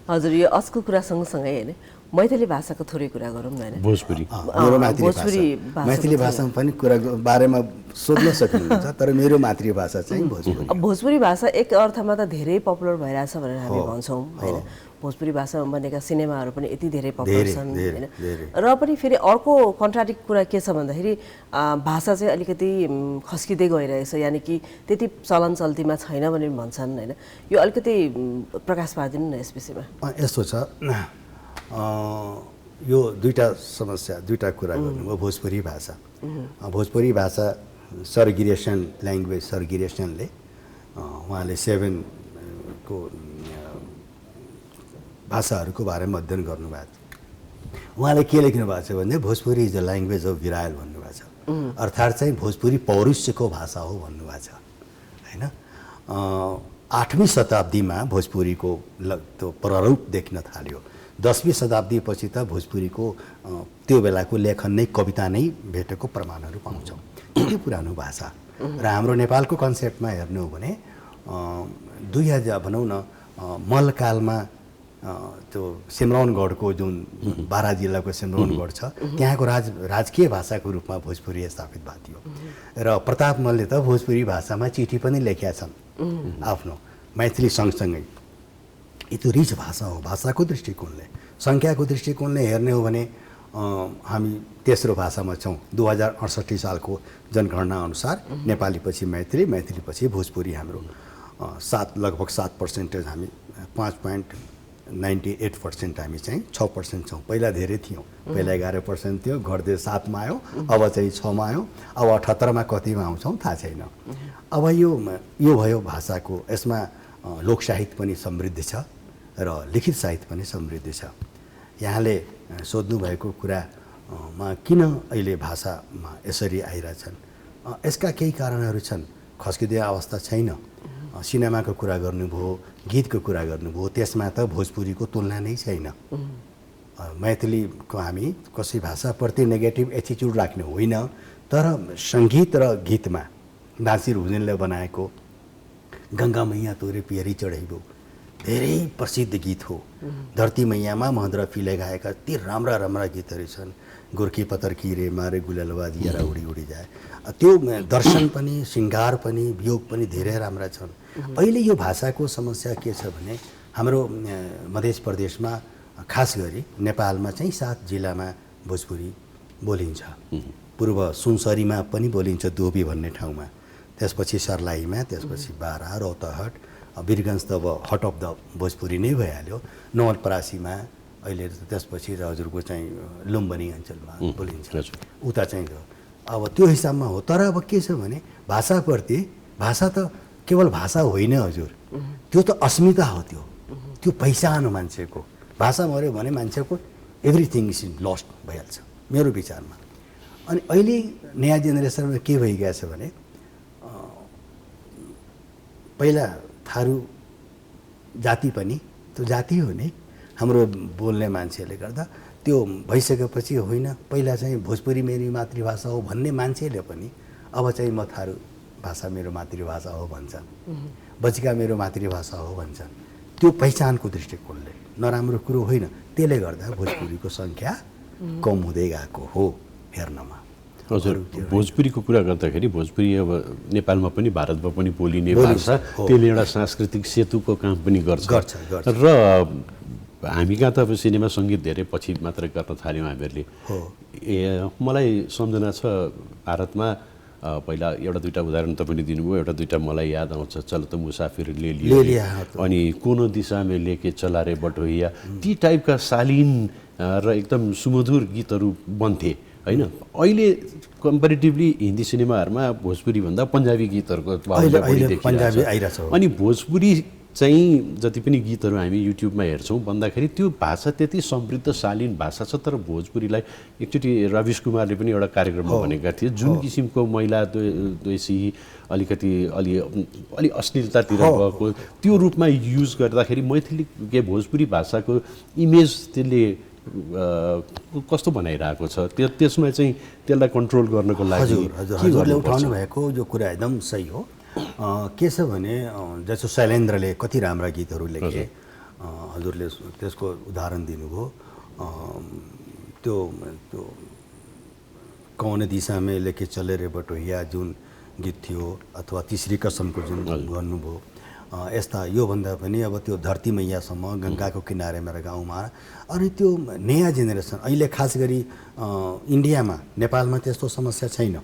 हजुर यो अस्कको कुरा सँगसँगै होइन मैथिली भाषाको थोरै कुरा गरौँ न हैन भोजपुरी मेरो भोजपुरी मातृभाषा मैथिली भाषामा पनि कुरा बारेमा सोध्न सक्नुहुन्छ तर मेरो मातृभाषा चाहिँ भोजपुरी भोजपुरी भाषा एक अर्थमा त धेरै पपुलर भइरहेछ भनेर हामी भन्छौँ हैन भोजपुरी भाषामा बनेका सिनेमाहरू पनि यति धेरै पपुलर छन् हैन र पनि फेरि अर्को कन्ट्राडिक्ट कुरा के छ भन्दाखेरि भाषा चाहिँ अलिकति खस्किँदै गइरहेछ यानि कि त्यति चलन चल्तीमा छैन भने भन्छन् हैन यो अलिकति प्रकाश पारिदिनु न यस विषयमा यस्तो छ यो दुईटा कुरा गर्नुभयो भोजपुरी भोजपुरी भाषा सर गिरीशन ल्याङ्ग्वेज सर गिरीशनले उहाँले 7 को भाषाहरूको बारेमा अध्ययन गर्नुभएको छ उहाँले के लेख्नु भएको छ भने Bhojpuri is the language of भिरायल भन्नुभएको छ अर्थात् चाहिँ भोजपुरी पौरुषको भाषा हो भन्नुभएको छ होइन 8वीं शताब्दीमा भोजपुरीको त्यो प्ररूप देख्न थाल्यो 10वीं शताब्दीपछि त भोजपुरीको त्यो बेलाको लेखन नै कविता नै भेटेको प्रमाणहरू पाउँछौँ त्यति पुरानो भाषा र हाम्रो नेपालको कन्सेप्टमा हेर्नु हो भने 2000 भनौँ न मल्लकालमा त्यो सिमरौनगढको जुन बारा जिल्लाको सिमरौनगढ छ त्यहाँको राजकीय भाषाको रूपमा भोजपुरी स्थापित भएको थियो र प्रताप मल्लले त भोजपुरी भाषामा चिठी पनि लेखेका छन् आफ्नो मैथिली सँगसँगै यो रिच भाषा हो भाषाको दृष्टिकोणले सङ्ख्याको दृष्टिकोणले हेर्ने हो भने हामी तेस्रो भाषामा छौँ 2068 सालको जनगणना अनुसार नेपाली पछि मैथिली मैथिली पछि भोजपुरी हाम्रो लगभग 7% हामी 5.98% हामी चाहिँ 6% छौँ पहिला धेरै थियौँ पहिला 11% थियो घट्दै 7 मा आयो अब चाहिँ 6 मा आयो अब 78 मा कतिमा आउँछौँ थाहा छैन अब यो भयो भाषाको यसमा लोक साहित्य पनि समृद्ध छ र लिखित साहित्य पनि समृद्ध छ यहाँले सोध्नु भएको कुरामा किन अहिले भाषामा यसरी आइरहेछन् यसका केही कारणहरू छन् खस्किँदै अवस्था छैन सिनेमाको कुरा गर्नुभयो गीतको कुरा गर्नुभयो त्यसमा त भोजपुरीको तुलना नै छैन मैथिलीको हामी कसै भाषाप्रति नेगेटिभ एटिट्युड राख्ने होइन तर सङ्गीत र गीतमा नासिर हुसेनले बनाएको गङ्गा मैया तोरे पियरी चढाइबो धेरै प्रसिद्ध गीत हो धरती मैयामा महेन्द्र फिले गाएका ती राम्रा राम्रा गीतहरू छन् गोर्खी पतर्की रे मारे गुलेलवा जियारा उडी उडी जाए त्यो दर्शन पनि श्रृङ्गार पनि वियोग पनि धेरै राम्रा छन् अहिले यो भाषाको समस्या के छ भने हाम्रो मध्य प्रदेशमा खास गरी नेपालमा चाहिँ 7 जिल्लामा भोजपुरी बोलिन्छ पूर्व सुनसरीमा पनि बोलिन्छ दोबी भन्ने ठाउँमा त्यसपछि सर्लाहीमा त्यसपछि बारा रौतहट वीरगञ्ज त अब हट अफ द भोजपुरी नै भइहाल्यो नवलपरासीमा अहिले त्यसपछि हजुरको चाहिँ लुम्बिनी अञ्चलमा बोलिन्छ उता चाहिँ अब त्यो हिसाबमा हो तर अब के छ भने भाषाप्रति भाषा त केवल भाषा होइन हजुर त्यो त अस्मिता हो त्यो पहिचान हो मान्छेको भाषा मऱ्यो भने मान्छेको एभ्रिथिङ इज लस्ट भइहाल्छ मेरो विचारमा अनि अहिले नयाँ जेनेरेसनमा के भइगएको छ भने पहिला थारू जाति पनि त्यो जाति हो नि हाम्रो बोल्ने मान्छेले गर्दा त्यो भइसकेपछि होइन पहिला चाहिँ भोजपुरी मेरो मातृभाषा हो भन्ने मान्छेले पनि अब चाहिँ म थारू भाषा मेरो मातृभाषा हो भन्छन् बचिका मेरो मातृभाषा हो भन्छन् त्यो पहिचानको दृष्टिकोणले नराम्रो कुरो होइन त्यसले गर्दा भोजपुरीको सङ्ख्या कम हुँदै गएको हो हेर्नमा हजुर भोजपुरीको कुरा गर्दाखेरि भोजपुरी अब नेपालमा पनि भारतमा पनि बोलिने भाषा त्यसले एउटा सांस्कृतिक सेतुको काम पनि गर्छ र हामी कहाँ त अब सिनेमा सङ्गीत धेरै पछि मात्र गर्न थाल्यौँ हामीहरूले मलाई सम्झना छ भारतमा पहिला एउटा दुईवटा उदाहरण तपाईँले दिनुभयो एउटा दुईवटा मलाई याद आउँछ चल त मुसाफिर ले लिया अनि कोनो दिशामा लेके चला रे बटोहिया ती टाइपका शालीन र एकदम सुमधुर गीतहरू बन्थे होइन अहिले कम्पेरिटिभली हिन्दी सिनेमाहरूमा भोजपुरी भन्दा पन्जाबी गीतहरूको अनि भोजपुरी चाहिँ जति पनि गीतहरू हामी युट्युबमा हेर्छौँ भन्दाखेरि त्यो भाषा त्यति समृद्ध शालीन भाषा छ तर भोजपुरीलाई एकचोटि रविश कुमारले पनि एउटा कार्यक्रममा भनेका थिए जुन किसिमको महिला द्वेषी अलिकति अलि अश्लीलतातिर गएको त्यो रूपमा युज गर्दाखेरि मैथिली के भोजपुरी भाषाको इमेज त्यसले कस्तो बनाइरहेको छ त्यसमा चाहिँ त्यसलाई कन्ट्रोल गर्नको लागि हजुरले उठाउनु भएको जो कुरा एकदम सही हो के छ भने जस्तो शैलेन्द्रले कति राम्रा गीतहरू लेखे हजुरले त्यसको उदाहरण दिनुभयो त्यो त्यो कौन दिशा में लेके चले रे बटोहिया जुन गीत थियो अथवा तीसरी कसमको जुन गर्नुभयो यस्ता योभन्दा पनि अब त्यो धरती मैयासम्म गङ्गाको किनारे मेरो गाउँमा अनि त्यो नयाँ जेनेरेसन अहिले खास गरी इन्डियामा नेपालमा त्यस्तो समस्या छैन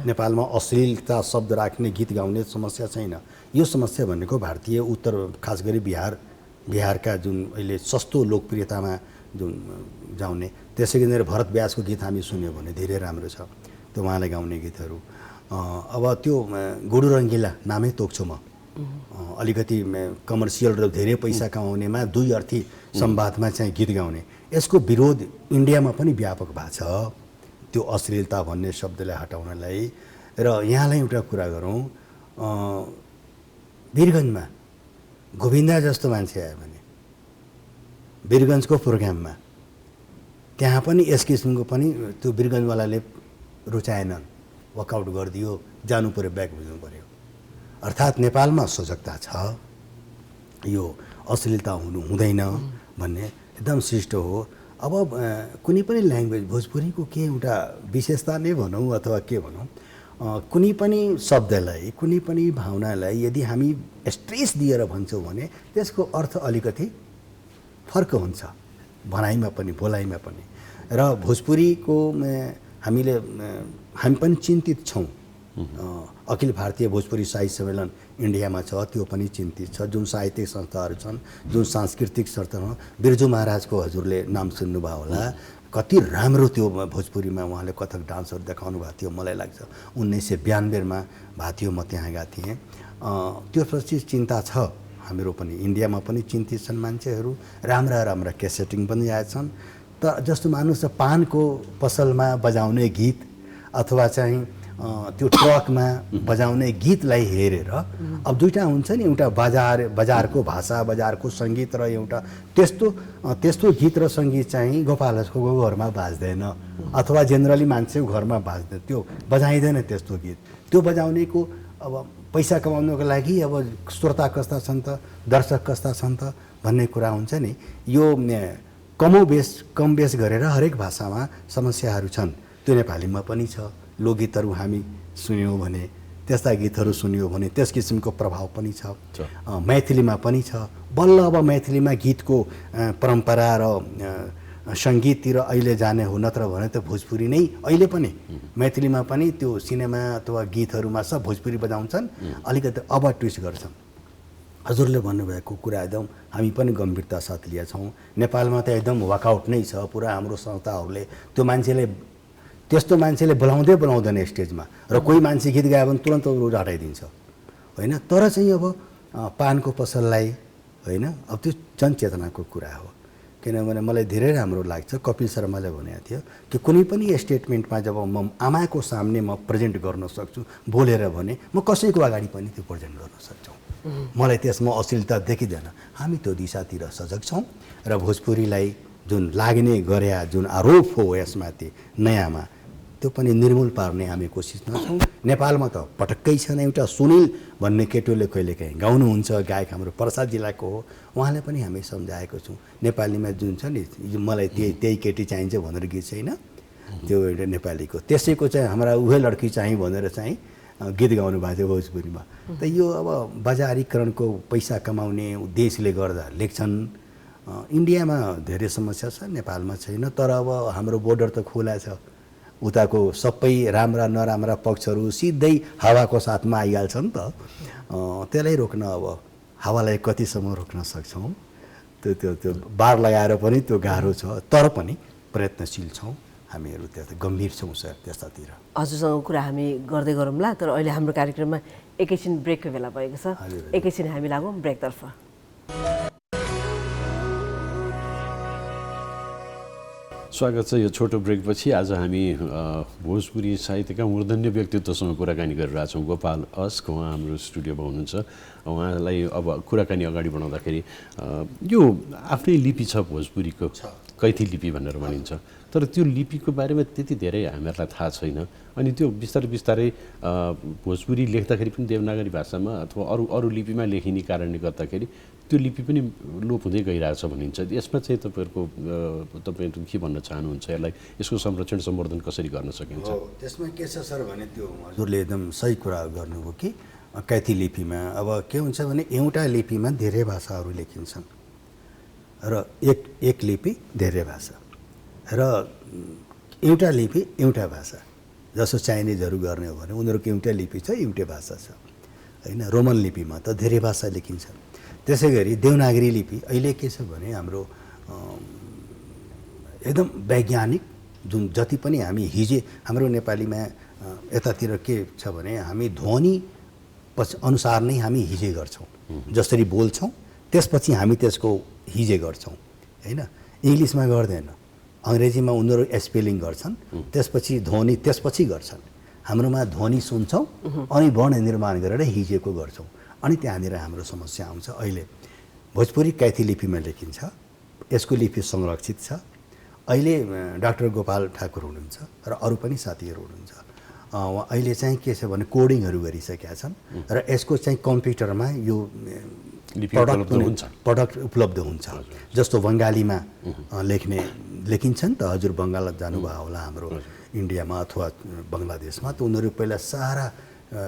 नेपालमा अश्लीलता शब्द राख्ने गीत गाउने समस्या छैन यो समस्या भनेको भारतीय उत्तर खास गरी बिहारका जुन अहिले सस्तो लोकप्रियतामा जुन गाउने त्यसै गरी भरत व्यासको गीत हामी सुन्यो भने धेरै राम्रो छ त्यो उहाँले गाउने गीतहरू अब त्यो गुडु रङ्गिला नामै तोक्छु म अलिकति कमर्सियल र धेरै पैसा कमाउनेमा दुई अर्थी संवादमा चाहिँ गीत गाउने यसको विरोध इन्डियामा पनि व्यापक भएको छ त्यो अश्लीलता भन्ने शब्दलाई हटाउनलाई र यहाँलाई एउटा कुरा गरौँ वीरगन्जमा गोविन्दा जस्तो मान्छे आयो भने वीरगन्जको प्रोग्राममा त्यहाँ पनि यस किसिमको पनि त्यो वीरगन्जवालाले रुचाएनन् वर्कआउट गरिदियो जानु पर्यो ब्याक बुझ्नु पर्यो अर्थात् नेपालमा सजगता छ यो अश्लीलता हुँदैन भन्ने एकदम शिष्ट हो अब कुनै पनि ल्याङ्ग्वेज भोजपुरीको के एउटा विशेषता नै भनौँ अथवा के भनौँ कुनै पनि शब्दलाई कुनै पनि भावनालाई यदि हामी स्ट्रेस दिएर भन्छौँ भने त्यसको अर्थ अलिकति फर्क हुन्छ भनाइमा पनि बोलाइमा पनि र भोजपुरीको हामी पनि चिन्तित छौँ अखिल भारतीय भोजपुरी साहित्य सम्मेलन इन्डियामा छ त्यो पनि चिन्तित छ जुन साहित्यिक संस्थाहरू छन् जुन सांस्कृतिक संस्थाहरू बिर्जु महाराजको हजुरले नाम सुन्नुभयो होला कति राम्रो त्यो भोजपुरीमा उहाँले कथक डान्सहरू देखाउनु भएको थियो मलाई लाग्छ 1992मा भएको थियो म त्यहाँ गएको थिएँ त्यो पछि चिन्ता छ हाम्रो पनि इन्डियामा पनि चिन्तित छन् मान्छेहरू राम्रा क्यासेटिङ पनि आएछन् त जस्तो मान्नुहोस् त पानको पसलमा बजाउने गीत अथवा चाहिँ त्यो ट्रकमा बजाउने गीतलाई हेरेर अब दुईटा हुन्छ नि एउटा बजारको भाषा बजारको सङ्गीत र एउटा त्यस्तो गीत र सङ्गीत चाहिँ गोपालको घरमा बाज्दैन अथवा जेनरली मान्छेको घरमा बाज्दैन त्यो बजाइँदैन त्यस्तो गीत त्यो बजाउनेको अब पैसा कमाउनको लागि अब श्रोता कस्ता छन् त दर्शक कस्ता छन् त भन्ने कुरा हुन्छ नि यो कम बेस गरेर हरेक भाषामा समस्याहरू छन् त्यो नेपालीमा पनि छ लोकगीतहरू हामी सुन्यौँ भने त्यस्ता गीतहरू सुन्यौँ भने त्यस किसिमको प्रभाव पनि छ मैथिलीमा पनि छ बल्ल अब मैथिलीमा गीतको परम्परा र सङ्गीततिर अहिले जाने हो नत्र भने त भोजपुरी नै अहिले पनि मैथिलीमा पनि त्यो सिनेमा अथवा गीतहरूमा सब भोजपुरी बजाउँछन् अलिकति अब ट्विस्ट गर्छन् हजुरले भन्नुभएको कुरा एकदम हामी पनि गम्भीरता साथ लिएका छौँ नेपालमा त एकदम वर्कआउट नै छ पुरा हाम्रो संस्थाहरूले त्यो त्यस्तो मान्छेले बोलाउँदैन स्टेजमा र कोही मान्छे गीत गायो भने तुरन्त रोज हटाइदिन्छ होइन तर चाहिँ अब पानको पसललाई होइन अब त्यो जनचेतनाको कुरा हो किनभने मलाई धेरै राम्रो लाग्छ कपिल शर्माले भनेको थियो कि कुनै पनि स्टेटमेन्टमा जब म आमाको सामने म प्रेजेन्ट गर्न सक्छु बोलेर भने म कसैको अगाडि पनि त्यो प्रेजेन्ट गर्न सक्छु मलाई त्यसमा अश्लीलता देखिँदैन हामी त्यो दिशातिर सजग छौँ र भोजपुरीलाई जुन लाग्ने गरे जुन आरोप हो यसमाथि नयाँमा त्यो पनि निर्मूल पार्ने हामी कोसिसमा छौँ नेपालमा त पटक्कै छैन एउटा सुनिल भन्ने केटोले कहिलेकाहीँ गाउनुहुन्छ गायक हाम्रो पर्सा जिल्लाको हो उहाँले पनि हामी सम्झाएको छौँ नेपालीमा जुन छ नि मलाई त्यही केटी चाहिन्छ भनेर गीत छैन त्यो एउटा नेपालीको त्यसैको चाहिँ हाम्रा उही लड्की चाहिँ भनेर चाहिँ गीत गाउनु भएको थियो भोजपुरीमा त यो अब बजारीकरणको पैसा कमाउने उद्देश्यले गर्दा लेख्छन् इन्डियामा धेरै समस्या छ नेपालमा छैन तर अब हाम्रो बोर्डर त खुला छ उताको सबै राम्रा नराम्रा पक्षहरू सिधै हावाको साथमा आइहाल्छन् त त्यसलाई रोक्न अब हावालाई कतिसम्म रोक्न सक्छौँ त्यो बार लगाएर पनि त्यो गाह्रो छ तर पनि प्रयत्नशील छौँ हामीहरू त्यता गम्भीर छौँ सर त्यस्तातिर हजुरसँग कुरा हामी गर्दै गरौँला तर अहिले हाम्रो कार्यक्रममा एकैछिन ब्रेकको बेला भएको छ एकैछिन हामी लागौँ ब्रेकतर्फ स्वागत छ यो छोटो ब्रेकपछि आज हामी भोजपुरी साहित्यका मूर्धन्य व्यक्तित्वसँग कुराकानी गरिरहेछौँ गोपाल अस्क उहाँ हाम्रो स्टुडियोमा हुनुहुन्छ उहाँलाई अब कुराकानी अगाडि बढाउँदाखेरि यो आफ्नै लिपि छ भोजपुरीको कैथी लिपि भनेर भनिन्छ तर त्यो लिपिको बारेमा त्यति धेरै हामीहरूलाई थाहा छैन अनि त्यो बिस्तारै भोजपुरी लेख्दाखेरि पनि देवनागरी भाषामा अथवा अरू लिपिमा लेखिने कारणले गर्दाखेरि त्यो लिपि पनि लोप हुँदै गइरहेछ भनिन्छ। यसमा चाहिँ तपाईँ के भन्न चाहनुहुन्छ? यसलाई यसको संरक्षण सम्वर्धन कसरी गर्न सकिन्छ? त्यसमा के छ सर भने त्यो हजुरले एकदम सही कुरा गर्नुभयो कि कैथी लिपिमा अब के हुन्छ भने एउटा लिपिमा धेरै भाषाहरू लेखिन्छन् र एक लिपि धेरै भाषा र एउटा लिपि एउटा भाषा। जस्तो चाइनिजहरू गर्ने हो भने उनीहरूको एउटा लिपि छ, एउटै भाषा छ होइन। रोमन लिपिमा त धेरै भाषा लेखिन्छ। त्यसै गरी देवनागरी लिपि अहिले के छ भने हाम्रो एकदम वैज्ञानिक जुन जति पनि हामी हिजे हाम्रो नेपालीमा यतातिर के छ भने हामी ध्वनि अनुसार नै हामी हिजे गर्छौँ। जसरी बोल्छौँ त्यसपछि हामी त्यसको हिजे गर्छौँ होइन। इङ्ग्लिसमा गर्दैन, अङ्ग्रेजीमा उनीहरू स्पेलिङ गर्छन्, त्यसपछि ध्वनि त्यसपछि गर्छन्। हाम्रोमा ध्वनि सुन्छौँ अनि वर्ण निर्माण गरेर हिजेको गर्छौँ, अनि त्यहाँनिर हाम्रो समस्या आउँछ। अहिले भोजपुरी कैथी लिपिमा लेखिन्छ, यसको लिपि संरक्षित छ। अहिले डाक्टर गोपाल ठाकुर हुनुहुन्छ र अरू पनि साथीहरू हुनुहुन्छ, अहिले चाहिँ के छ भने कोडिङहरू गरिसकेका छन् र यसको चाहिँ कम्प्युटरमा यो प्रडक्ट उपलब्ध हुन्छ। जस्तो बङ्गालीमा लेखिन्छ नि त, हजुर बङ्गाल जानुभयो होला हाम्रो इन्डियामा अथवा बङ्गलादेशमा, त उनीहरू पहिला सारा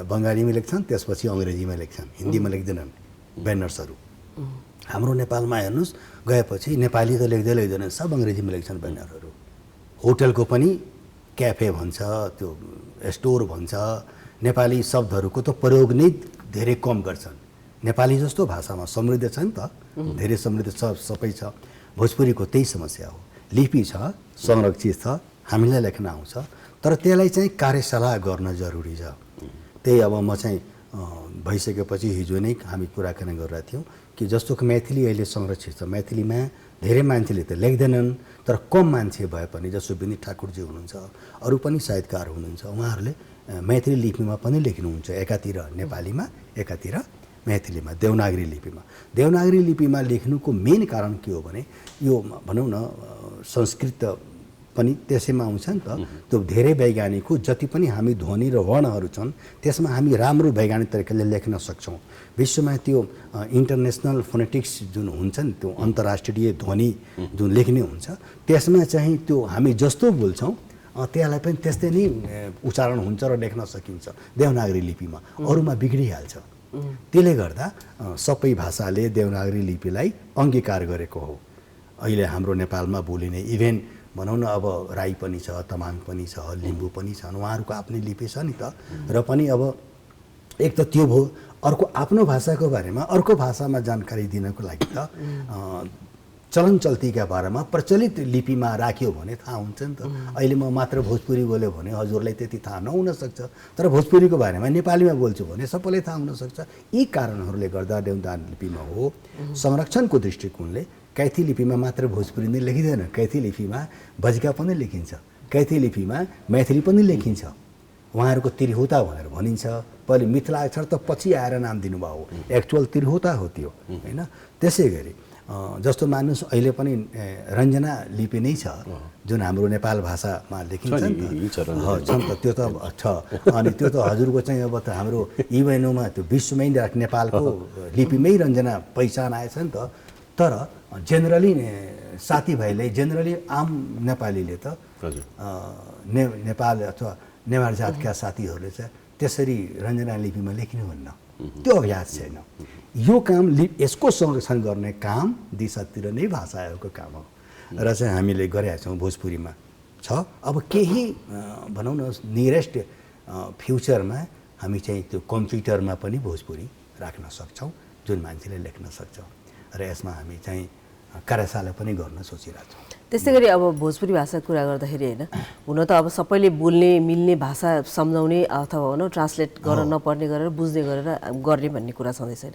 बङ्गालीमा लेख्छन्, त्यसपछि अङ्ग्रेजीमा लेख्छन्, हिन्दीमा लेख्दैनन् ब्यानर्सहरू। हाम्रो नेपालमा हेर्नुहोस् गएपछि नेपाली त लेख्दैन, सब अङ्ग्रेजीमा लेख्छन् ब्यानरहरू। होटलको पनि क्याफे भन्छ, त्यो स्टोर भन्छ, नेपाली शब्दहरूको त प्रयोग नै धेरै कम गर्छन्। नेपाली जस्तो भाषामा समृद्ध छ नि त, धेरै समृद्ध छ, सबै छ। भोजपुरीको त्यही समस्या हो, लिपि छ, संरक्षित छ, हामीलाई लेख्न आउँछ, तर त्यसलाई चाहिँ कार्यशाला गर्न जरुरी छ। त्यही अब म चाहिँ भइसकेपछि हिजो नै हामी कुराकानी गरिरहेका थियौँ कि जस्तो कि मैथिली अहिले संरक्षित छ, मैथिलीमा धेरै मान्छेले त लेख्दैनन्, तर कम मान्छे भए पनि जस्तो विनित ठाकुरजी हुनुहुन्छ, अरू पनि साहित्यकार हुनुहुन्छ, उहाँहरूले मैथिली लिपिमा पनि लेख्नुहुन्छ, एकातिर नेपालीमा एकातिर मैथिलीमा, देवनागरी लिपिमा। देवनागरी लिपिमा लेख्नुको मेन कारण के हो भने यो भनौँ न संस्कृत पनि त्यसैमा आउँछ नि त। त्यो धेरै वैज्ञानिक हो, जति पनि हामी ध्वनि र वर्णहरू छन् त्यसमा हामी राम्रो वैज्ञानिक तरिकाले लेख्न सक्छौँ। विश्वमा त्यो इन्टरनेसनल फोनेटिक्स जुन हुन्छ नि, त्यो अन्तर्राष्ट्रिय ध्वनि जुन लेख्ने हुन्छ, त्यसमा चाहिँ त्यो हामी जस्तो बोल्छौँ त्यसलाई पनि त्यस्तै नै उच्चारण हुन्छ र लेख्न सकिन्छ देवनागरी लिपिमा, अरूमा बिग्रिहाल्छ। त्यसले गर्दा सबै भाषाले देवनागरी लिपिलाई अङ्गीकार गरेको हो। अहिले हाम्रो नेपालमा बोलिने इभेन भनौँ न अब राई पनि छ, तमाङ पनि छ, लिम्बू पनि छन्, उहाँहरूको आफ्नै लिपि छ नि त। र पनि अब एक त त्यो भयो, अर्को आफ्नो भाषाको बारेमा अर्को भाषामा जानकारी दिनको लागि त चलन चल्तीका बारेमा प्रचलित लिपिमा राख्यो भने थाहा हुन्छ नि त। अहिले म मात्र भोजपुरी बोल्यो भने हजुरलाई त्यति थाहा नहुन सक्छ, तर भोजपुरीको बारेमा नेपालीमा बोल्छु भने सबैलाई थाहा हुनसक्छ। यी कारणहरूले गर्दा देवनागरी लिपिमा हो संरक्षणको दृष्टिकोणले कैथी लिपिमा मात्र भोजपुरी नै लेखिँदैन, कैथी लिपिमा बज्का पनि लेखिन्छ, कैथी लिपिमा मैथिली पनि लेखिन्छ। उहाँहरूको तिरहुता भनेर भनिन्छ, पहिले मिथिलाक्षर त पछि आएर नाम दिनुभयो हो, एक्चुअल तिरहुता हो त्यो होइन। त्यसै गरी जस्तो मान्नुहोस् अहिले पनि रञ्जना लिपि नै छ जुन हाम्रो नेपाल भाषामा लेखिन्छ नि त, त्यो त छ। अनि त्यो त हजुरको चाहिँ अब त हाम्रो इभेनोमा त्यो विश्वमै नेपालको लिपिमै रञ्जना पहिचान आएछ नि त। तर जेनरली साथीभाइले, जेनरली आम नेपालीले त नेपाल अथवा नेवार जातका साथीहरूले चाहिँ त्यसरी रञ्जना लिपिमा लेख्नुहुन्न, त्यो अभ्यास छैन। यो काम यसको संरक्षण गर्ने काम दिशातिर नै भाषा आयोगको काम हो र चाहिँ हामीले गरेका छौँ। भोजपुरीमा छ, अब केही भनौँ न नियरेस्ट फ्युचरमा हामी चाहिँ त्यो कम्प्युटरमा पनि भोजपुरी राख्न सक्छौँ जुन मान्छेले लेख्न सक्छ, र यसमा हामी चाहिँ कार्यशाला पनि गर्न सोचिरहेको छौँ। त्यस्तै गरी अब भोजपुरी भाषाको कुरा गर्दाखेरि होइन, हुन त अब सबैले बोल्ने मिल्ने भाषा सम्झाउने अथवा भनौँ ट्रान्सलेट गर्न नपर्ने गरेर बुझ्ने गरेर गर्ने भन्ने कुरा छँदैछ होइन।